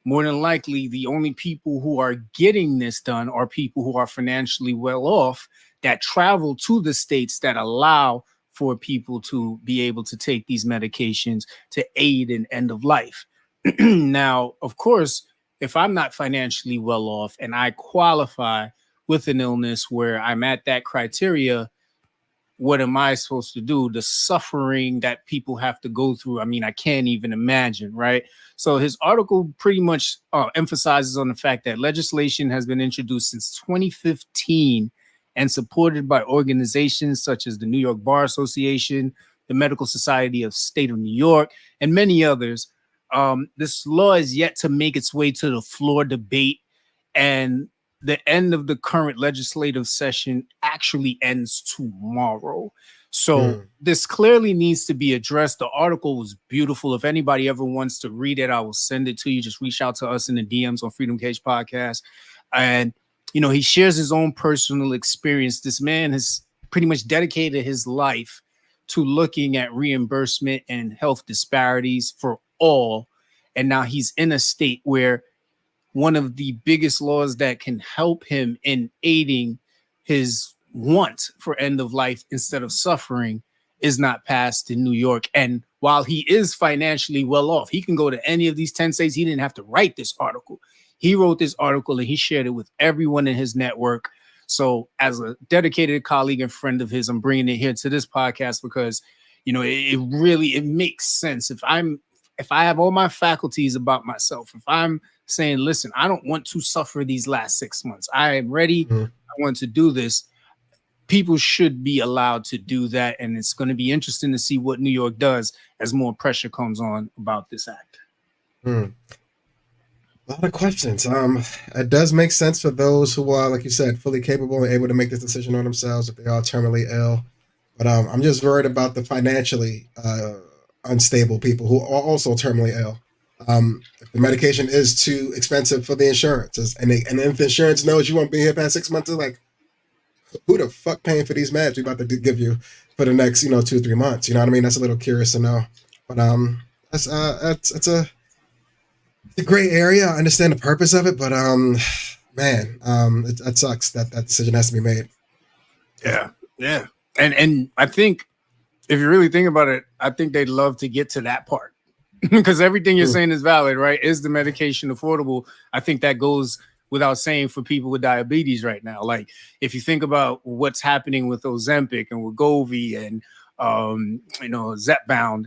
more than likely, the only people who are getting this done are people who are financially well off that travel to the states that allow for people to be able to take these medications to aid in end of life. Now, of course, if I'm not financially well off and I qualify with an illness where I'm at that criteria, what am I supposed to do? The suffering that people have to go through. I mean, I can't even imagine, right? So his article pretty much emphasizes on the fact that legislation has been introduced since 2015 and supported by organizations such as the New York Bar Association, the Medical Society of State of New York, and many others. This law is yet to make its way to the floor debate, and the end of the current legislative session actually ends tomorrow. So this clearly needs to be addressed. The article was beautiful. If anybody ever wants to read it, I will send it to you. Just reach out to us in the DMs on Freedom Cage Podcast. And, you know, he shares his own personal experience. This man has pretty much dedicated his life to looking at reimbursement and health disparities for all. And now he's in a state where one of the biggest laws that can help him in aiding his want for end of life instead of suffering is not passed in New York. And while he is financially well off, he can go to any of these 10 states. He didn't have to write this article. He wrote this article and he shared it with everyone in his network. So as a dedicated colleague and friend of his, I'm bringing it here to this podcast because, you know, it makes sense. If I have all my faculties about myself, if I'm saying, listen, I don't want to suffer these last 6 months. I am ready. I want to do this. People should be allowed to do that. And it's going to be interesting to see what New York does as more pressure comes on about this act. A lot of questions. It does make sense for those who are, like you said, fully capable and able to make this decision on themselves if they are terminally ill. But I'm just worried about the financially unstable people who are also terminally ill. If the medication is too expensive for the insurance, and if the insurance knows you won't be here past 6 months, they're like, who the fuck paying for these meds we about to give you for the next 2-3 months? You know what I mean? That's a little curious to know. But it's a gray area. I understand the purpose of it, but it sucks that decision has to be made. Yeah. And I think if you really think about it, I think they'd love to get to that part. Because everything you're saying is valid, right? Is the medication affordable? I think that goes without saying for people with diabetes right now. Like if you think about what's happening with Ozempic and Wegovy and Zepbound,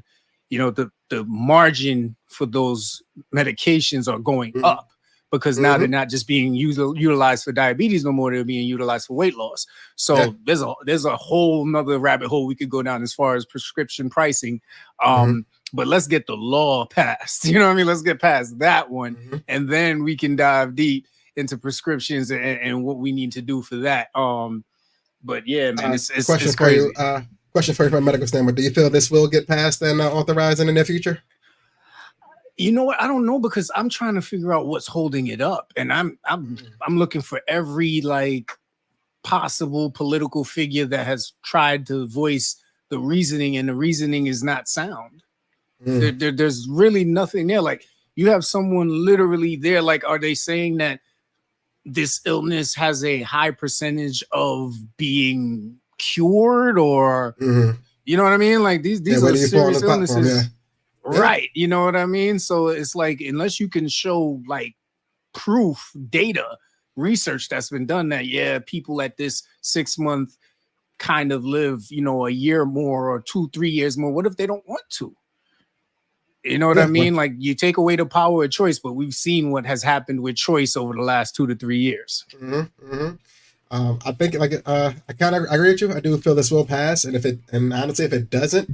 the margin for those medications are going up because now they're not just being utilized for diabetes no more; they're being utilized for weight loss. So there's a whole nother rabbit hole we could go down as far as prescription pricing. But let's get the law passed. You know what I mean? Let's get past that one. And then we can dive deep into prescriptions and what we need to do for that. But yeah, man, it's question for crazy. you. Question for you from a medical standpoint. Do you feel this will get passed and authorized in the near future? You know what? I don't know because I'm trying to figure out what's holding it up. And I'm looking for every possible political figure that has tried to voice the reasoning, and the reasoning is not sound. There's really nothing there. Like you have someone literally there. Like, are they saying that this illness has a high percentage of being cured, or you know what I mean? Like these are serious illnesses, right? You know what I mean? So it's like unless you can show proof, data, research that's been done that people at this 6 month kind of live a year more or 2-3 years more. What if they don't want to? You know what I mean? Like you take away the power of choice, but we've seen what has happened with choice over the last 2 to 3 years. I think I kind of agree with you. I do feel this will pass, and honestly, if it doesn't,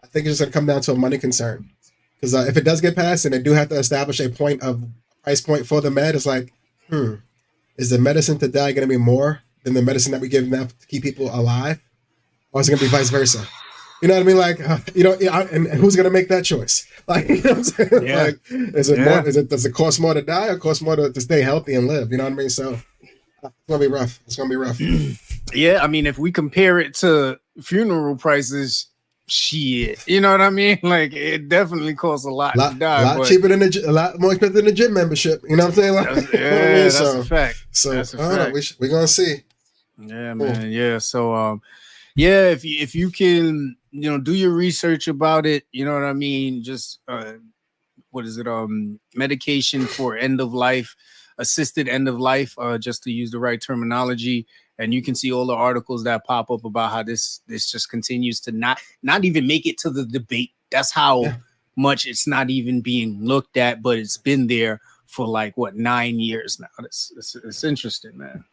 I think it's just gonna come down to a money concern. Because if it does get passed, and they do have to establish a price point for the med, it's like, is the medicine to die gonna be more than the medicine that we give now to keep people alive, or is it gonna be vice versa? You know what I mean? Like, and who's gonna make that choice? Like, you know what I'm saying? Yeah. Like, is it more? Does it cost more to die or cost more to stay healthy and live? You know what I mean? So it's gonna be rough. It's gonna be rough. Yeah, I mean, if we compare it to funeral prices, shit, you know what I mean? Like, it definitely costs a lot to die. A lot cheaper than a lot more expensive than the gym membership. You know what I'm saying? Like, that's, you know what I mean? that's a fact. So That's a I don't fact. know. We're gonna see. Yeah, man. Yeah. So, yeah, if you can, do your research about it, you know what I mean? Just what is it? Medication for end of life, assisted end of life, just to use the right terminology. And you can see all the articles that pop up about how this just continues to not even make it to the debate. That's how much it's not even being looked at, but it's been there for like 9 years now. It's interesting, man.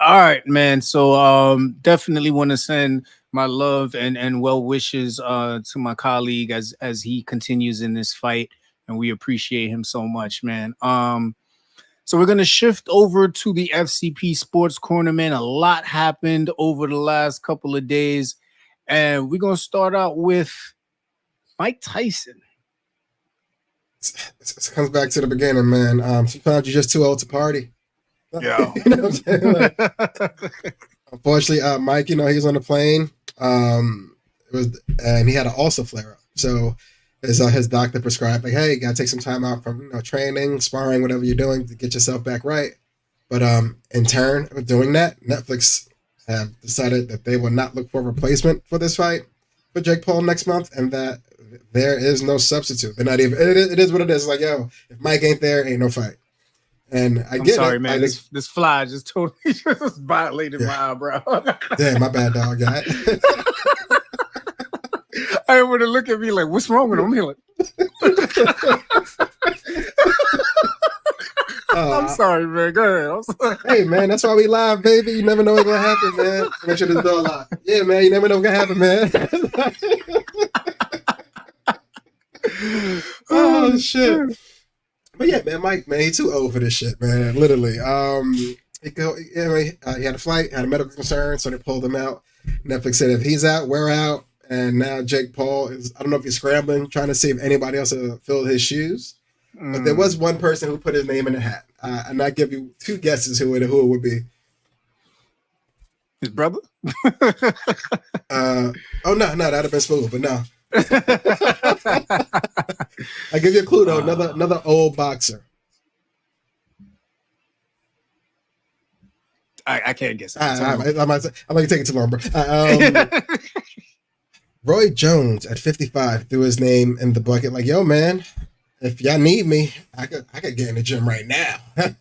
All right, man. So definitely want to send my love and well wishes to my colleague as he continues in this fight, and we appreciate him so much, man. So we're gonna shift over to the FCP Sports Corner, man. A lot happened over the last couple of days, and we're gonna start out with Mike Tyson. It comes back to the beginning, man. Sometimes you're just too old to party. Yeah. You know what I'm saying? Like, unfortunately, Mike, he was on the plane. And he had an ulcer flare up. So his doctor prescribed, like, hey, you gotta take some time out from training, sparring, whatever you're doing to get yourself back right. But in turn of doing that, Netflix have decided that they will not look for a replacement for this fight for Jake Paul next month, and that there is no substitute. They're not even. It is what it is. Like, yo, if Mike ain't there, ain't no fight. And I'm sorry, man. This fly just totally just violated my eyebrow. Damn, my bad, dog. I want to look at me like, what's wrong with him? Like, I'm sorry, man. Go ahead. I'm sorry. Hey, man, that's why we live, baby. You never know what's gonna happen, man. Make sure this door locked. Yeah, man, you never know what's gonna happen, man. Oh shit. But yeah, man, Mike, man, he's too old for this shit, man. Literally. He had a flight, had a medical concern, so they pulled him out. Netflix said if he's out, we're out. And now Jake Paul I don't know if he's scrambling, trying to see if anybody else will fill his shoes. But there was one person who put his name in the hat. And I give you two guesses who it would be. His brother? No, that'd have been smooth, but no. I give you a clue though. Another old boxer. I can't guess. I'm gonna take it too long, bro. Roy Jones at 55 threw his name in the bucket. Like, yo, man, if y'all need me, I could get in the gym right now. And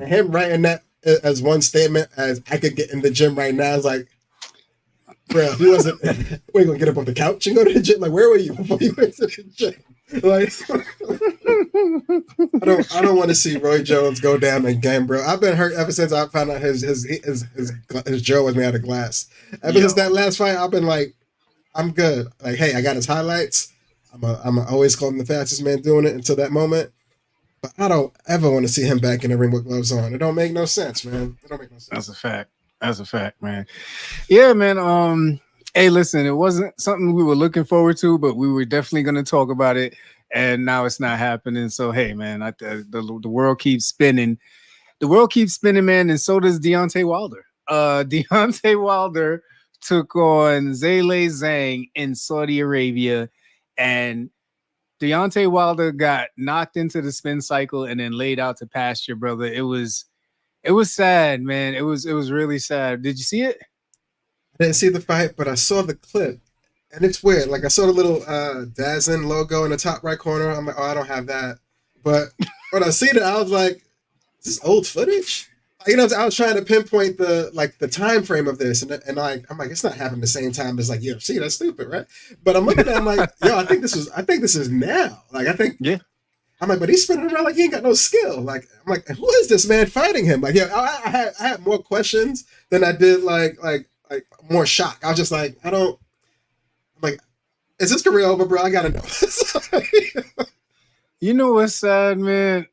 him writing that as one statement, as I could get in the gym right now, is like, bro, he wasn't. We gonna get up on the couch and go to the gym. Like, where were you before you went to the gym? Like, I don't want to see Roy Jones go down again, bro. I've been hurt ever since I found out his jaw was made out of glass. Ever since that last fight, I've been like, I'm good. Like, hey, I got his highlights. I'm always call him the fastest man doing it until that moment. But I don't ever want to see him back in the ring with gloves on. It don't make no sense, man. It don't make no sense. That's a fact. That's a fact, man. Yeah, man. Hey, listen, it wasn't something we were looking forward to, but we were definitely going to talk about it. And now it's not happening. So, hey, man, the world keeps spinning. The world keeps spinning, man. And so does Deontay Wilder. Deontay Wilder took on Zhilei Zhang in Saudi Arabia. And Deontay Wilder got knocked into the spin cycle and then laid out to pasture, brother. It was sad, man. It was really sad. Did you see it? I didn't see the fight, but I saw the clip. And it's weird. Like, I saw the little Dazen logo in the top right corner. I'm like, oh, I don't have that. But when I seen it, I was like, is this old footage? I was trying to pinpoint the time frame of this, and I'm like, it's not happening the same time as like UFC. That's stupid, right? But I'm looking at it, I'm like, yo, I think this is now. Like, I'm like, but he's spinning around like he ain't got no skill. Like, I'm like, who is this man fighting him? Like, I had more questions than I did like more shock. I was just like, I'm like, is this career over, bro? I gotta know. You know what's sad, man?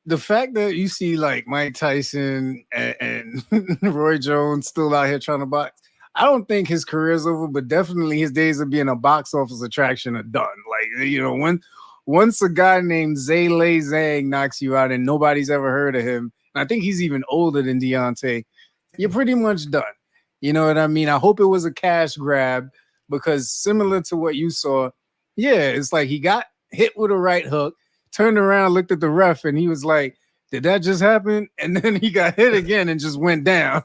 the fact that you see like Mike Tyson and Roy Jones still out here trying to box, I don't think his career's over, but definitely his days of being a box office attraction are done. Like, you know, once a guy named Zay Zhang knocks you out and nobody's ever heard of him, and I think he's even older than Deontay, you're pretty much done. You know what I mean? I hope it was a cash grab because similar to what you saw, yeah, it's like he got hit with a right hook, turned around, looked at the ref, and he was like, did that just happen? And then he got hit again and just went down.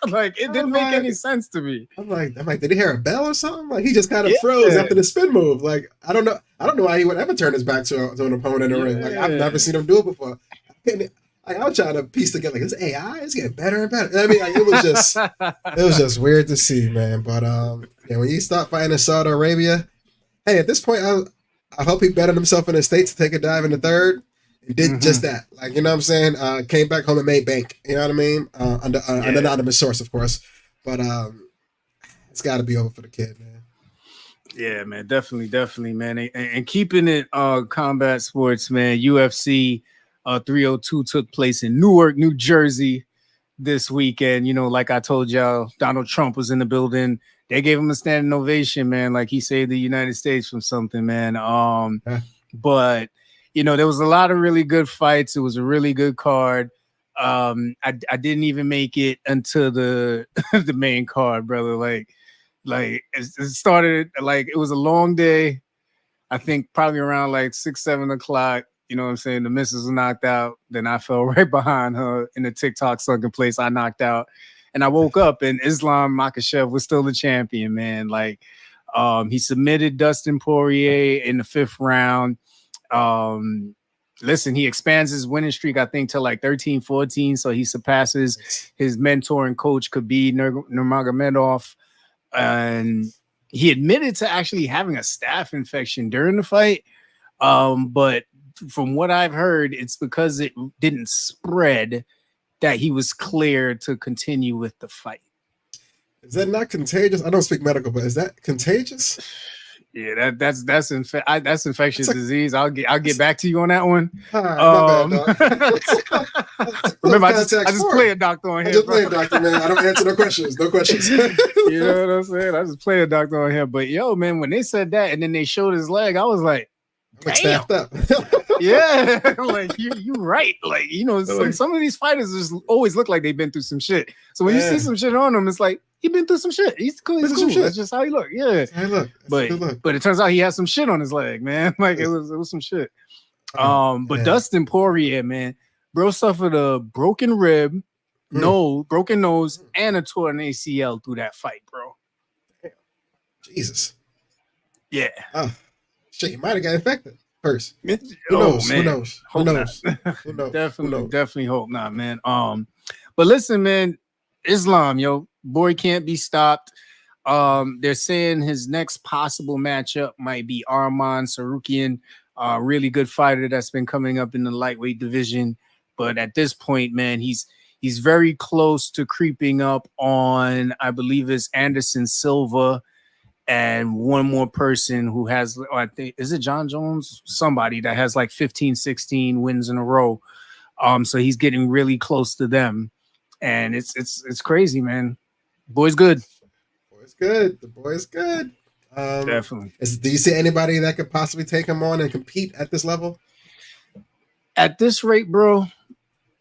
Like, it didn't make any sense to me. I'm like, did he hear a bell or something? Like, he just kind of froze after the spin move. Like, I don't know why he would ever turn his back to an opponent in the ring. Like, I've never seen him do it before. Like, I was trying to piece together, like, this AI is getting better and better. I mean, like, it was just weird to see, man. But yeah, when you start fighting in Saudi Arabia, hey, at this point, I hope he bettered himself in the States to take a dive in the third. And did just that. Like, you know what I'm saying? Came back home and made bank. You know what I mean? Under anonymous source, of course. But it's got to be over for the kid, man. Yeah, man. Definitely, man. And keeping it combat sports, man, UFC 302 took place in Newark, New Jersey this weekend. You know, like I told y'all, Donald Trump was in the building. They gave him a standing ovation, man. Like he saved the United States from something, man. But you know, there was a lot of really good fights. It was a really good card. I didn't even make it until the the main card, brother. Like it started like it was a long day. I think probably around like 6-7 o'clock. You know what I'm saying? The missus was knocked out. Then I fell right behind her in the TikTok sunken place. I knocked out, and I woke up, and Islam Makhachev was still the champion, man. Like he submitted Dustin Poirier in the 5th round. Listen, he expands his winning streak, I think, to like 13-14. So he surpasses his mentor and coach, Khabib Nurmagomedov. And he admitted to actually having a staph infection during the fight. But from what I've heard, it's because it didn't spread that he was cleared to continue with the fight. Is that not contagious? I don't speak medical, but is that contagious? Yeah, that's infectious disease. I'll get back to you on that one. My bad, remember, I just play a doctor on here. I just play a doctor, man. I don't answer no questions. No questions. You know what I'm saying? I just play a doctor on here. But yo, man, when they said that and then they showed his leg, I was like, staffed up. Yeah, like you right. Like, you know, some of these fighters just always look like they've been through some shit. So when you see some shit on them, it's like, he been through some shit. He's cool. That's just how he look. Yeah. But it turns out he has some shit on his leg, man. Like it was some shit. But Dustin Poirier, man, bro suffered a broken rib, broken nose, and a torn ACL through that fight, bro. Jesus. Yeah. Shit, he might have got infected first. Who knows? Who knows? Definitely hope not, man. But listen, man, Islam, yo, boy can't be stopped. They're saying his next possible matchup might be Arman Sarukian, really good fighter that's been coming up in the lightweight division. But at this point, man, he's very close to creeping up on, I believe it's Anderson Silva and one more person who has, I think, is it John Jones? Somebody that has like 15, 16 wins in a row. So he's getting really close to them. And it's crazy, man. Boy's good. The boy's good. Definitely. Do you see anybody that could possibly take him on and compete at this level? At this rate, bro,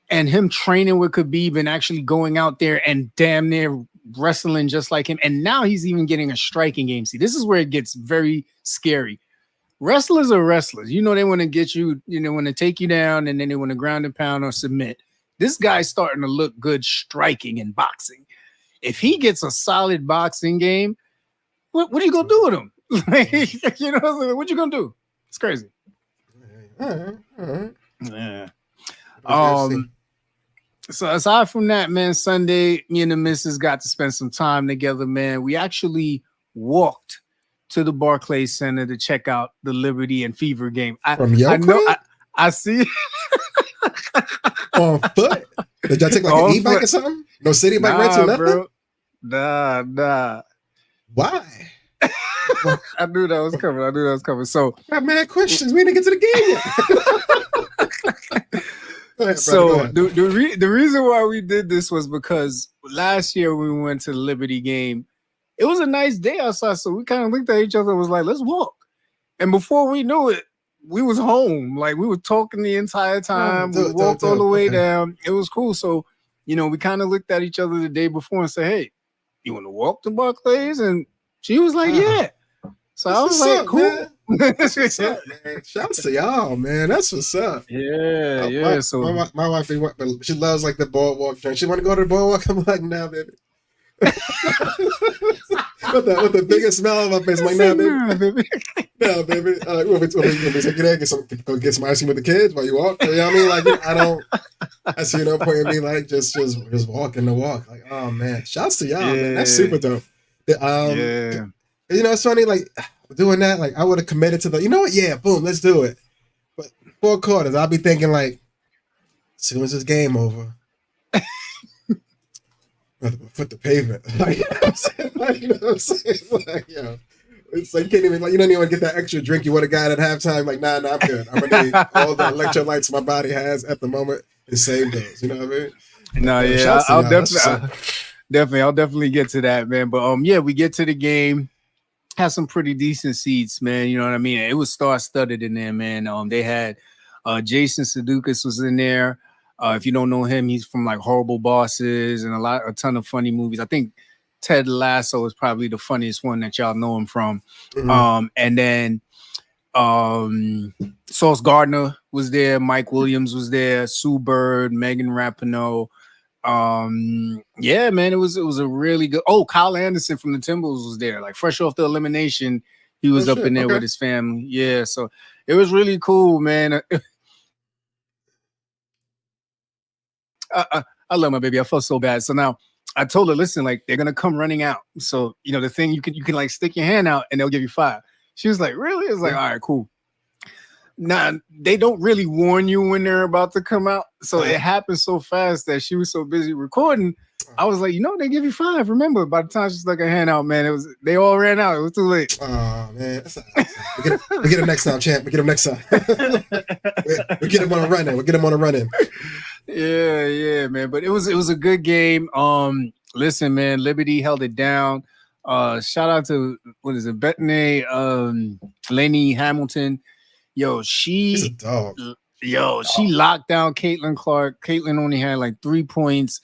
and him training with Khabib and actually going out there and damn near wrestling just like him. And now he's even getting a striking game. See, this is where it gets very scary. Wrestlers are wrestlers. You know, they want to get you, you know, want to take you down and then they want to ground and pound or submit. This guy's starting to look good striking and boxing. If he gets a solid boxing game, what are you going to do with him? Like, you know, what you going to do? It's crazy. All right. Yeah. So aside from that, man, Sunday, me and the missus got to spend some time together, man. We actually walked to the Barclays Center to check out the Liberty and Fever game. I see. On foot? Did y'all take like an e-bike or something? No city bike rides or nothing? Bro. Nah. Why? I knew that was coming. So I got mad questions. We didn't get to the game yet. ahead, So the reason why we did this was because last year when we went to the Liberty game, it was a nice day outside. So we kind of looked at each other and was like, let's walk. And before we knew it, we was home. Like we were talking the entire time. We walked all the way down. It was cool. So, you know, we kind of looked at each other the day before and said, hey, you want to walk to Barclays? And she was like, yeah. So I was like, cool. That's what's up, man. Shouts to y'all, man. That's what's up. Yeah. My wife, she loves like the boardwalk drink. She want to go to the boardwalk. I'm like, nah, baby. with the biggest smile on my face, I'm like, nah, baby. No, baby. When we take you there, get some ice cream with the kids while you walk. You know what I mean? Like, I see no point in me like just walking the walk. Like, oh man, shouts to y'all, man. That's super dope. You know, it's funny, like doing that. Like, I would have committed to you know what? Yeah, boom, let's do it. But 4 quarters, I'll be thinking like, as soon as this game over, foot the pavement. Like, you know what I'm saying? Like, you know what I'm saying? Like, yo. It's like you can't even, like, you don't even get that extra drink you would have got at halftime. Like, nah, I'm good. I'm gonna need all the electrolytes my body has at the moment and save those. You know what I mean? No, yeah, I'll definitely get to that, man. But yeah, we get to the game, have some pretty decent seats, man. You know what I mean? It was star-studded in there, man. They had Jason Sudeikis was in there. If you don't know him, he's from like Horrible Bosses and a ton of funny movies. I think Ted Lasso is probably the funniest one that y'all know him from. Mm-hmm. And then Sauce Gardner was there, Mike Williams was there, Sue Bird, Megan Rapinoe. Yeah, man, it was a really good. Oh, Kyle Anderson from the Timberwolves was there, like fresh off the elimination. He was up in there with his family. Yeah, so it was really cool, man. I love my baby. I felt so bad. So now I told her, listen, like they're gonna come running out. So you know the thing you can like stick your hand out and they'll give you 5. She was like, really? It's like, all right, cool. Now they don't really warn you when they're about to come out. So it happened so fast that she was so busy recording. I was like, you know, they give you 5. Remember, by the time she stuck her hand out, man, they all ran out. It was too late. Oh man, we get him next time, champ. We get him next time. we get him on a run-in. Yeah, man. But it was a good game. Listen, man, Liberty held it down. Shout out to Bethany Lainey Hamilton. Yo, she's a dog. She locked down Caitlin Clark. Caitlin only had like 3 points.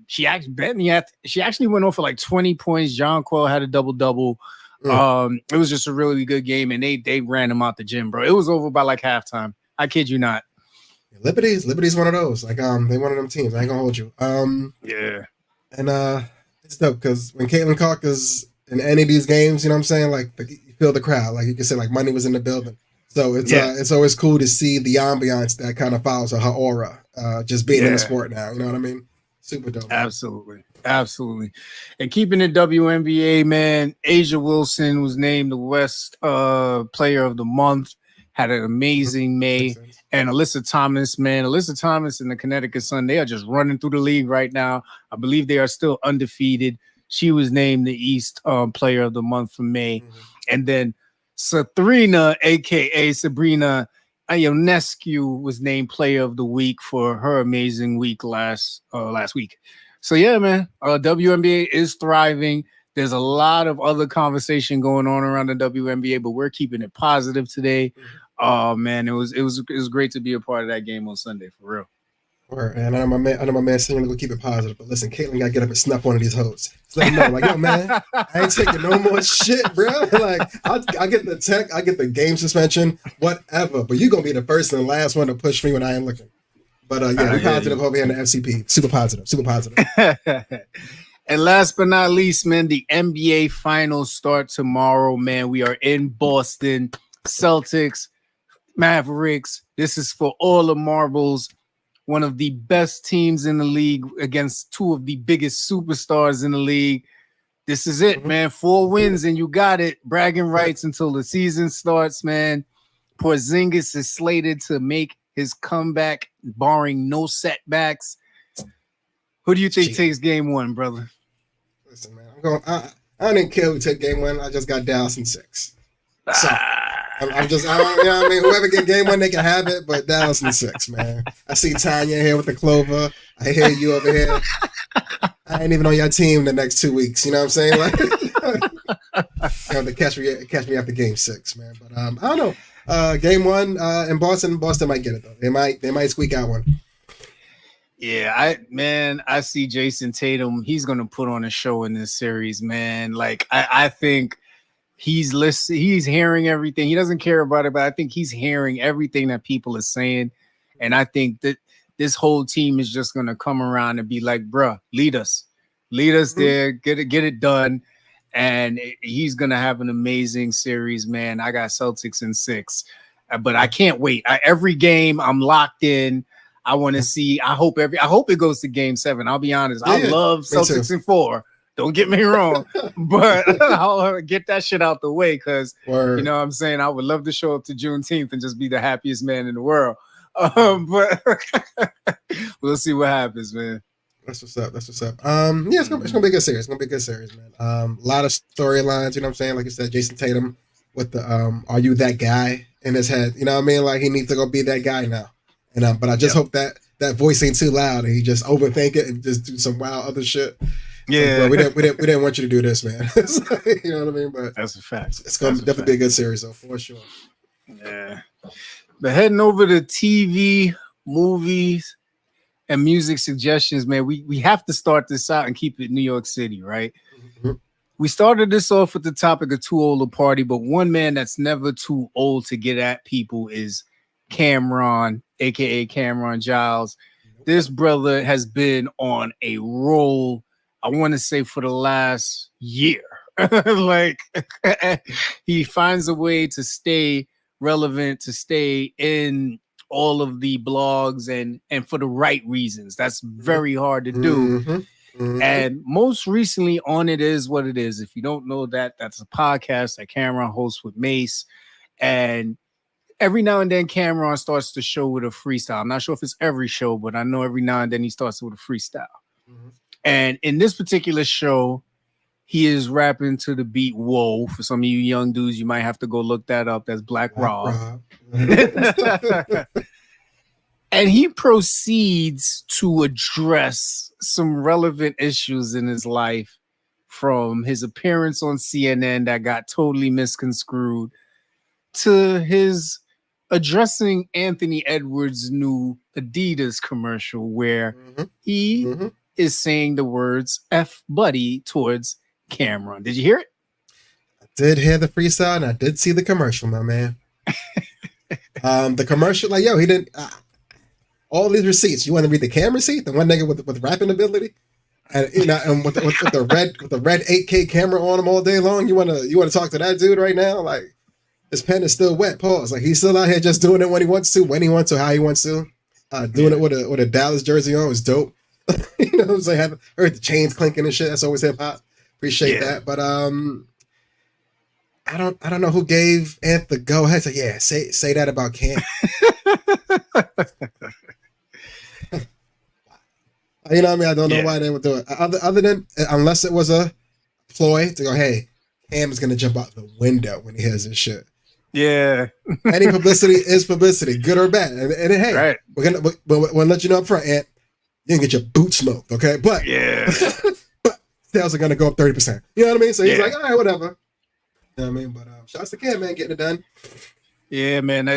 She actually went off for like 20 points. John Quell had a double-double. It was just a really good game, and they ran him out the gym, bro. It was over by like halftime. I kid you not. Liberty's one of those. Like, they one of them teams. I ain't gonna hold you. Yeah. And it's dope because when Caitlin Clark is in any of these games, you know what I'm saying? Like, you feel the crowd. Like, you can say, like, money was in the building. So it's always cool to see the ambiance that kind of follows her aura, just being in the sport now. You know what I mean? Super dope. Absolutely. And keeping it WNBA, man, Asia Wilson was named the West Player of the Month. Had an amazing May. And Alyssa Thomas and the Connecticut Sun, they are just running through the league right now. I believe they are still undefeated. She was named the East Player of the Month for May. Mm-hmm. And then Sabrina, a.k.a. Sabrina Ionescu, was named Player of the Week for her amazing week last week. So, yeah, man, WNBA is thriving. There's a lot of other conversation going on around the WNBA, but we're keeping it positive today. Mm-hmm. Oh man, it was great to be a part of that game on Sunday, for real. And I know my man saying we'll keep it positive, but listen, Caitlin gotta get up and snuff one of these hoes. Just let him know, like, yo, man, I ain't taking no more shit, bro. Like, I get the tech, I get the game suspension, whatever. But you're gonna be the first and the last one to push me when I ain't looking. But we're positive over here in the FCP. Super positive. And last but not least, man, the NBA finals start tomorrow, man. We are in Boston. Celtics, Mavericks. This is for all the marbles. One of the best teams in the league against 2 of the biggest superstars in the league. This is it, man. 4 wins and you got it. Bragging rights until the season starts, man. Porzingis is slated to make his comeback, barring no setbacks. Who do you think takes game 1, brother? Listen, man, I didn't care who took game 1. I just got Dallas in 6. So, I'm just, you know what I mean? Whoever get game one, they can have it, but Dallas in 6, man. I see Tanya here with the clover. I hear you over here. I ain't even on your team the next 2 weeks. You know what I'm saying? Like, you know, to catch me after game 6, man. But I don't know. Game 1 in Boston might get it though. They might squeak out one. Yeah, I see Jason Tatum. He's gonna put on a show in this series, man. Like I think he's hearing everything. He doesn't care about it, but I think he's hearing everything that people are saying. And I think that this whole team is just gonna come around and be like, bruh, lead us there, get it done. And he's gonna have an amazing series, man. I got Celtics in 6, but I can't wait. Every game I'm locked in. I want to see. I hope it goes to game 7. I'll be honest. I love Celtics in 4. Don't get me wrong, but I'll get that shit out the way because you know what I'm saying. I would love to show up to Juneteenth and just be the happiest man in the world. But we'll see what happens, man. That's what's up. Yeah, it's gonna be a good series. Man. A lot of storylines. You know what I'm saying? Like you said, Jason Tatum with the "Are you that guy?" in his head. You know what I mean? Like he needs to go be that guy now. And but I just hope that voice ain't too loud and he just overthink it and just do some wild other shit. Yeah, like, we didn't want you to do this, man. You know what I mean? But that's a fact. It's gonna definitely be a good series, though, for sure. Yeah. But heading over to TV, movies, and music suggestions, man. We have to start this out and keep it New York City, right? Mm-hmm. We started this off with the topic of too old to party, but one man that's never too old to get at people is Cameron, aka Cameron Giles. This brother has been on a roll, I want to say, for the last year. Like he finds a way to stay relevant, to stay in all of the blogs and for the right reasons. That's very hard to do. Mm-hmm. And most recently on It Is What It Is. If you don't know that, that's a podcast that Cameron hosts with Mace. And every now and then Cameron starts the show with a freestyle. I'm not sure if it's every show, but I know every now and then he starts with a freestyle. Mm-hmm. And in this particular show, he is rapping to the beat Whoa. For some of you young dudes, you might have to go look that up. That's Black Rob. And he proceeds to address some relevant issues in his life, from his appearance on CNN that got totally misconstrued to his addressing Anthony Edwards' new Adidas commercial where he is saying the words F buddy towards Cameron. Did you hear it? I did hear the freestyle and I did see the commercial, my man. The commercial, like, yo, he didn't all these receipts. You want to read the camera receipt? The one nigga with rapping ability? And you know, and with the red 8K camera on him all day long, you wanna talk to that dude right now? Like, his pen is still wet. Pause. Like, he's still out here just doing it when he wants to, how he wants to. Doing it with a Dallas jersey on is dope. You know what I'm saying? I've heard the chains clinking and shit. That's always hip hop. Appreciate that. But I don't know who gave Ant the go ahead. So yeah, say that about Cam. You know what I mean? I don't know why they would do it. Other than, unless it was a ploy to go, hey, Cam is gonna jump out the window when he hears this shit. Yeah. Any publicity is publicity, good or bad. And hey, right. we're gonna let you know up front, Ant, you can get your boot smoked, okay? But but sales are gonna go up 30%. You know what I mean? So he's like, all right, whatever. You know what I mean? But shouts to Cam, man, getting it done. Yeah, man.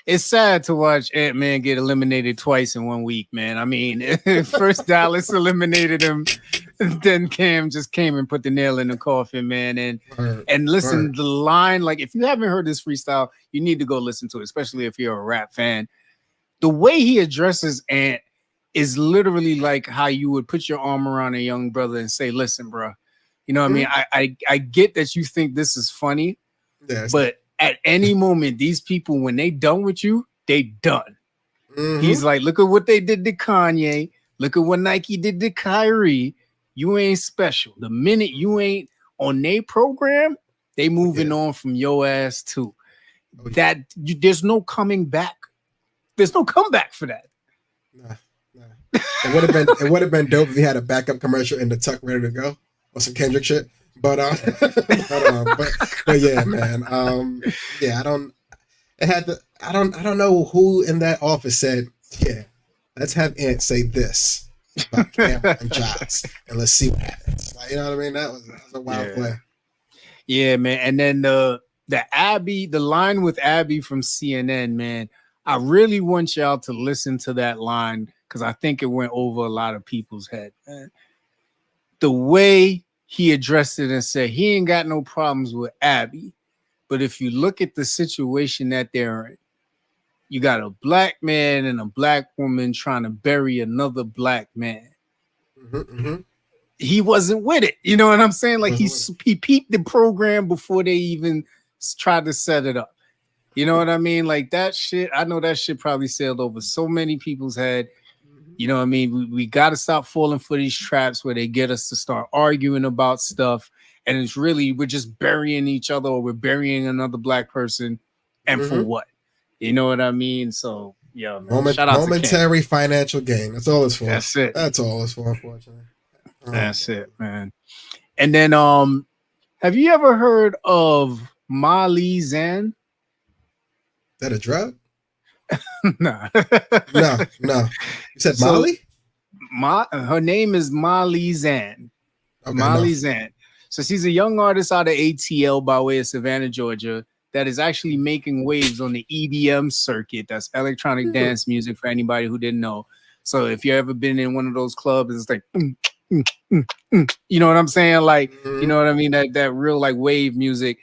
It's sad to watch Ant-Man get eliminated twice in 1 week, man. I mean, first Dallas eliminated him, then Cam just came and put the nail in the coffin, man. And listen, the line, like, if you haven't heard this freestyle, you need to go listen to it, especially if you're a rap fan. The way he addresses Ant is literally like how you would put your arm around a young brother and say, listen, bro, you know what I mean? I get that you think this is funny, but at any moment, these people, when they done with you, they done. He's like, look at what they did to Kanye. Look at what Nike did to Kyrie. You ain't special. The minute you ain't on their program, they moving on from your ass too. There's no coming back. There's no comeback for that. Nah. It would have been dope if he had a backup commercial in the tuck ready to go or some Kendrick shit. But but yeah, man. Yeah, I don't. It had the. I don't know who in that office said, yeah, let's have Ant say this about Cameron Giles, and let's see what happens. Like, you know what I mean? That was a wild play. Yeah, man. And then the Abby, the line with Abby from CNN, man. I really want y'all to listen to that line because I think it went over a lot of people's head, man. The way he addressed it and said he ain't got no problems with Abby, but if you look at the situation that they're in, you got a black man and a black woman trying to bury another black man. He wasn't with it. You know what I'm saying? Like he peeped the program before they even tried to set it up. You know what I mean? Like that shit. I know that shit probably sailed over so many people's head. You know what I mean? We got to stop falling for these traps where they get us to start arguing about stuff. And it's really, we're just burying each other or we're burying another black person. And for what? You know what I mean? So, yeah, man. Shout out momentary financial gain. That's all it's for. That's it. That's all it's for, unfortunately. That's it, man. And then, have you ever heard of Molly Zan? Is that a drug? Nah. No. You said Molly? Her name is Molly Zan. Okay, Molly Zan. So she's a young artist out of ATL by way of Savannah, Georgia, that is actually making waves on the EDM circuit. That's electronic dance music for anybody who didn't know. So if you've ever been in one of those clubs, it's like, you know what I'm saying? Like, you know what I mean? That real like wave music.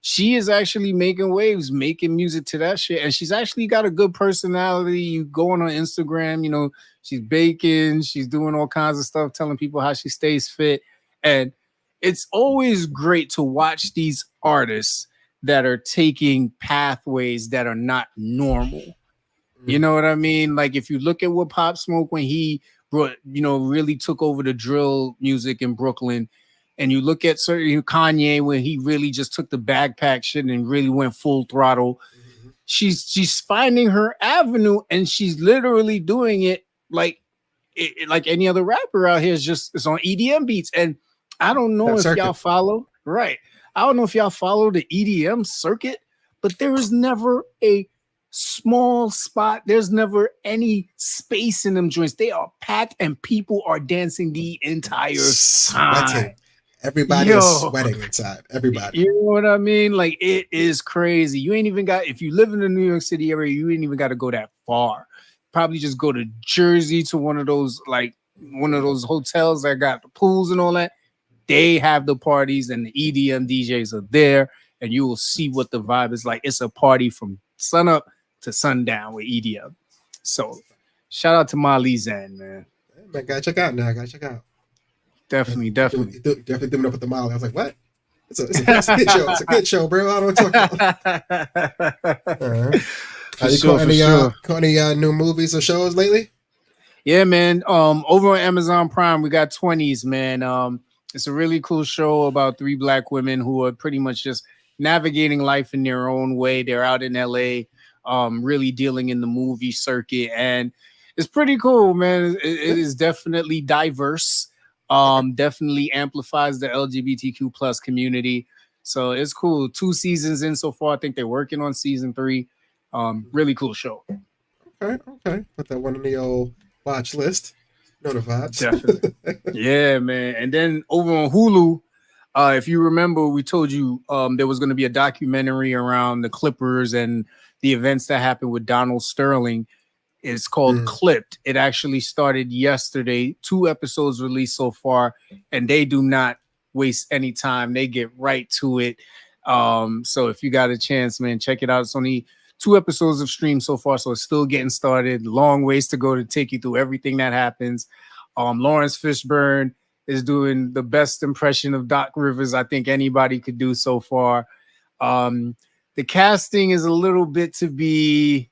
She is actually making waves, making music to that shit. And she's actually got a good personality. You go on her Instagram, you know, she's baking, she's doing all kinds of stuff, telling people how she stays fit. And it's always great to watch these artists that are taking pathways that are not normal. You know what I mean? Like if you look at what Pop Smoke, when he brought, you know, really took over the drill music in Brooklyn, and you look at certain Kanye when he really just took the backpack shit and really went full throttle. She's finding her avenue, and she's literally doing it like any other rapper out here. It's on EDM beats. And I don't know if y'all follow, right? I don't know if y'all follow the EDM circuit, but there is never a small spot. There's never any space in them joints. They are packed, and people are dancing the entire time. Everybody is sweating inside. Everybody. You know what I mean? Like it is crazy. You ain't even got, if you live in the New York City area, you ain't even got to go that far. Probably just go to Jersey to one of those hotels that got the pools and all that. They have the parties and the EDM DJs are there, and you will see what the vibe is like. It's a party from sun up to sundown with EDM. So shout out to Molly Zan, man. I gotta check out now. Check out. Definitely. Definitely doing up with the Molly. I was like, what? It's a good show. It's a good show, bro. I don't talk about. Caught any new movies or shows lately? Yeah, man. Over on Amazon Prime, we got 20s, man. It's a really cool show about 3 black women who are pretty much just navigating life in their own way. They're out in LA, really dealing in the movie circuit, and it's pretty cool, man. It is definitely diverse. Definitely amplifies the LGBTQ plus community. So it's cool. 2 seasons in so far. I think they're working on season 3. Really cool show. Okay. Put that one on the old watch list. Know the vibes. Definitely. Yeah, man. And then over on Hulu, if you remember, we told you there was going to be a documentary around the Clippers and the events that happened with Donald Sterling. It's called Clipped. It actually started yesterday. 2 episodes released so far, and they do not waste any time. They get right to it. So if you got a chance, man, check it out. It's only 2 episodes of stream so far, so it's still getting started. Long ways to go to take you through everything that happens. Lawrence Fishburne is doing the best impression of Doc Rivers I think anybody could do so far. The casting is a little bit to be...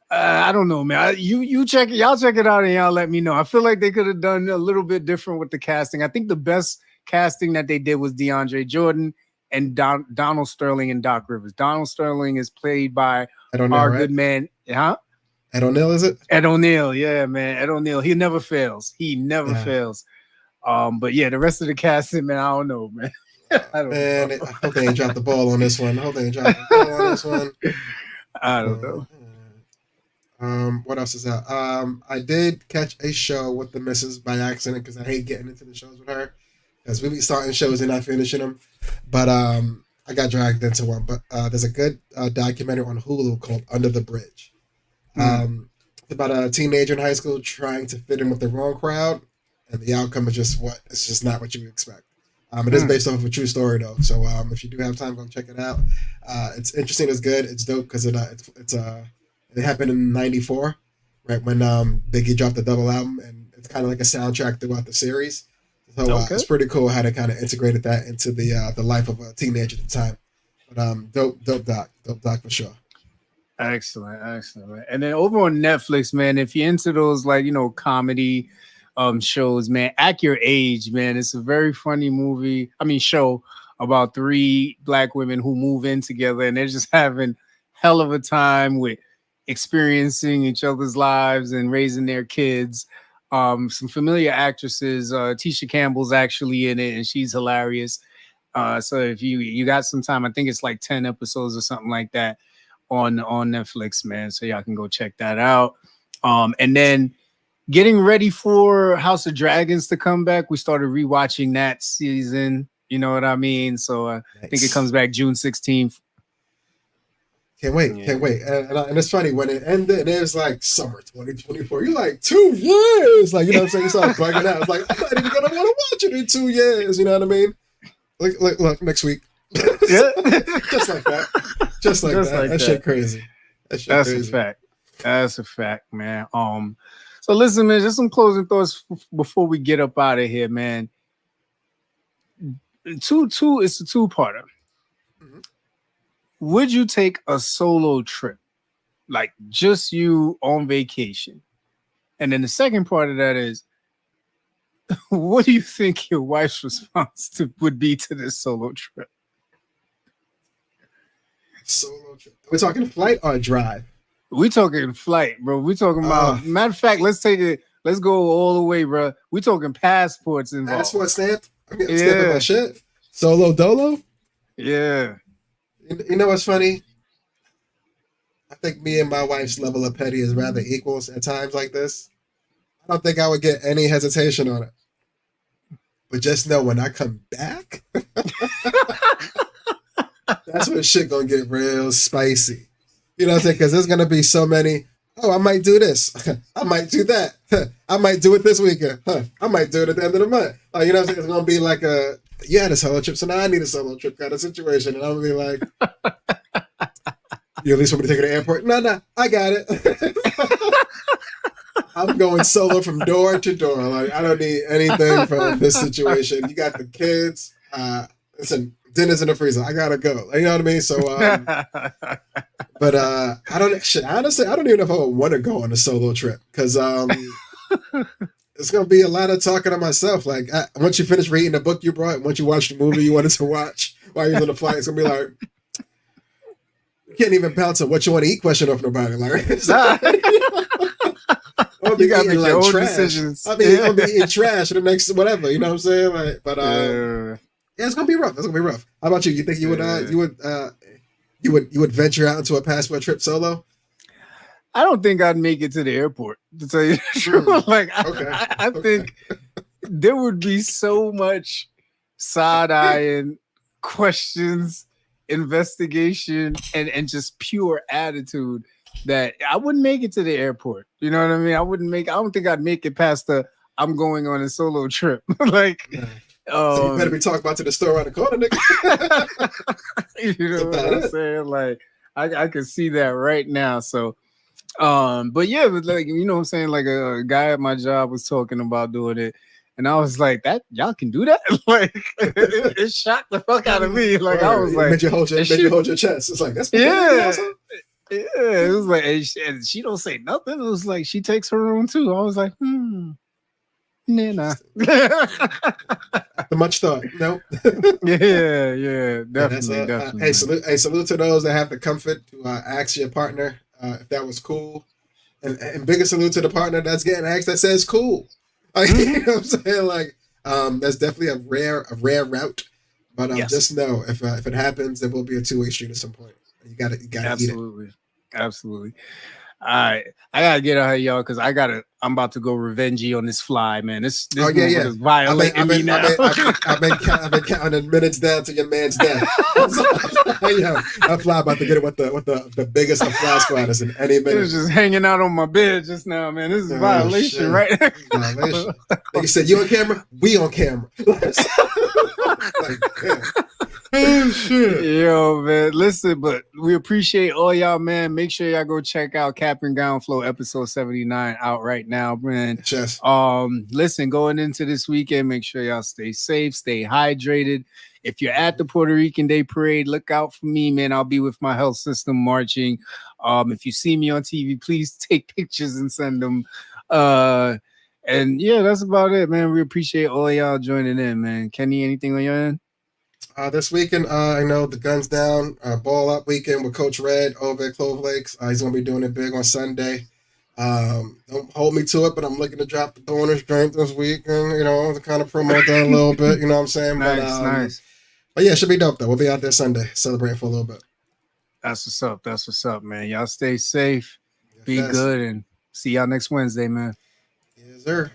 I don't know, man. Y'all check it out and y'all let me know. I feel like they could have done a little bit different with the casting. I think the best casting that they did was DeAndre Jordan and Donald Sterling and Doc Rivers. Donald Sterling is played by good man. Huh? Ed O'Neill, is it? Ed O'Neill, yeah, man. Ed O'Neill. He never fails. He never fails. But yeah, the rest of the casting, man, I don't know, man. I don't Man, know. I hope they ain't dropped the ball on this one. I hope they ain't dropped the ball on this one. I don't know. What else is out? I did catch a show with the missus by accident because I hate getting into the shows with her because we be starting shows and not finishing them. But I got dragged into one. But there's a good documentary on Hulu called Under the Bridge. It's about a teenager in high school trying to fit in with the wrong crowd, and the outcome is just it's just not what you expect. It is based off of a true story though, so if you do have time, go check it out. It's interesting. It's good. It's dope because it happened in '94, right when Biggie dropped the double album, and it's kind of like a soundtrack throughout the series. So it's pretty cool how they kind of integrated that into the life of a teenager at the time. But dope doc for sure. Excellent. And then over on Netflix, man, if you're into those comedy shows, man, Act Your Age, man, it's a very funny show about 3 Black women who move in together and they're just having hell of a time with experiencing each other's lives and raising their kids. Some familiar actresses, Tisha Campbell's actually in it and she's hilarious. So if you got some time, I think it's like 10 episodes or something like that on Netflix, man. So y'all can go check that out. And then getting ready for House of Dragons to come back. We started rewatching that season. You know what I mean? So I think it comes back June 16th. Can't wait. And it's funny when it ended, it was like summer 2024. You're like 2 years. Like, you know what I'm saying? You start bugging out. It's like, I'm not even going to want to watch it in 2 years. You know what I mean? Look, next week. Yeah. Just like that. Just like that. That shit crazy. That's crazy. A fact. That's a fact, man. So listen, man, just some closing thoughts before we get up out of here, man. It's a two-parter. Mm-hmm. Would you take a solo trip, like just you on vacation? And then the second part of that is, what do you think your wife's response would be to this solo trip? Solo trip. We're talking flight or drive? We talking flight, bro. We talking about matter of fact, let's take it. Let's go all the way, bro. We talking passports involved. Passport stamped? I'm getting stamped my shit. Solo dolo? Yeah. You know what's funny? I think me and my wife's level of petty is rather equals at times like this. I don't think I would get any hesitation on it. But just know when I come back, that's when shit gonna get real spicy. You know what I'm saying? Because there's gonna be so many. Oh, I might do this. I might do that. I might do it this weekend. I might do it at the end of the month. You know what I'm saying? It's gonna be like you had a solo trip, so now I need a solo trip kind of situation. And I'm gonna be like, you at least want me to take it to the airport? No, I got it. I'm going solo from door to door. Like, I don't need anything from this situation. You got the kids. Listen, dinner's in the freezer. I gotta go. You know what I mean? So, but honestly, I don't even know if I would want to go on a solo trip because it's gonna be a lot of talking to myself. Like, once you finish reading the book you brought, once you watch the movie you wanted to watch while you're on the flight, it's gonna be like you can't even bounce a what you want to eat question off nobody. Like, you gotta make your own decisions. I mean, I'm gonna be eating trash for the next whatever. You know what I'm saying? Like, but yeah, it's gonna be rough. It's gonna be rough. How about you? You think you would venture out into a passport trip solo? I don't think I'd make it to the airport, to tell you the truth. Like, I think there would be so much side-eyeing, questions, investigation, and just pure attitude that I wouldn't make it to the airport. You know what I mean? I don't think I'd make it past I'm going on a solo trip. Like, so you better be talking about to the store around the corner, nigga. You know what I'm saying? Like, I can see that right now. So, but yeah, but like, you know what I'm saying? Like a guy at my job was talking about doing it. And I was like, "That y'all can do that?" Like, it shocked the fuck out of me. Like, I was like, "Made you hold your chest." It's like that's yeah. It was like, and she don't say nothing. It was like she takes her room too. I was like, Nah. Much thought. No. Yeah, definitely. Hey, salute to those that have the comfort to ask your partner if that was cool, and bigger salute to the partner that's getting asked that says cool. Like, you know what I'm saying? Like, That's definitely a rare route. But Yes. just know if it happens, there will be a two-way street at some point. You gotta eat it. Absolutely. All right, I gotta get out of here, y'all, because I'm about to go revengey on this fly, man. This is violating me now. I've been counting the minutes down to your man's death. Yeah, that fly about to get it with the biggest of fly squatters in any minute. It was just hanging out on my bed just now, man. This is violation, shit. Right? Violation. Like you said, you on camera? We on camera. Like, yeah. Oh shit. Yo, man. Listen, but we appreciate all y'all, man. Make sure y'all go check out Cap and Gown Flow episode 79 out right now, man. Yes. Listen, going into this weekend, make sure y'all stay safe, stay hydrated. If you're at the Puerto Rican Day Parade, look out for me, man. I'll be with my health system marching. If you see me on TV, please take pictures and send them. And yeah, that's about it, man. We appreciate all y'all joining in, man. Kenny, anything on your end? This weekend, I know the Guns Down Ball Up weekend with Coach Red over at Clove Lakes. He's going to be doing it big on Sunday. Don't hold me to it, but I'm looking to drop the donor strength this weekend, to kind of promote that a little bit, you know what I'm saying? Nice. But yeah, it should be dope, though. We'll be out there Sunday, celebrating for a little bit. That's what's up, man. Y'all stay safe, be good, and see y'all next Wednesday, man. Yes, sir.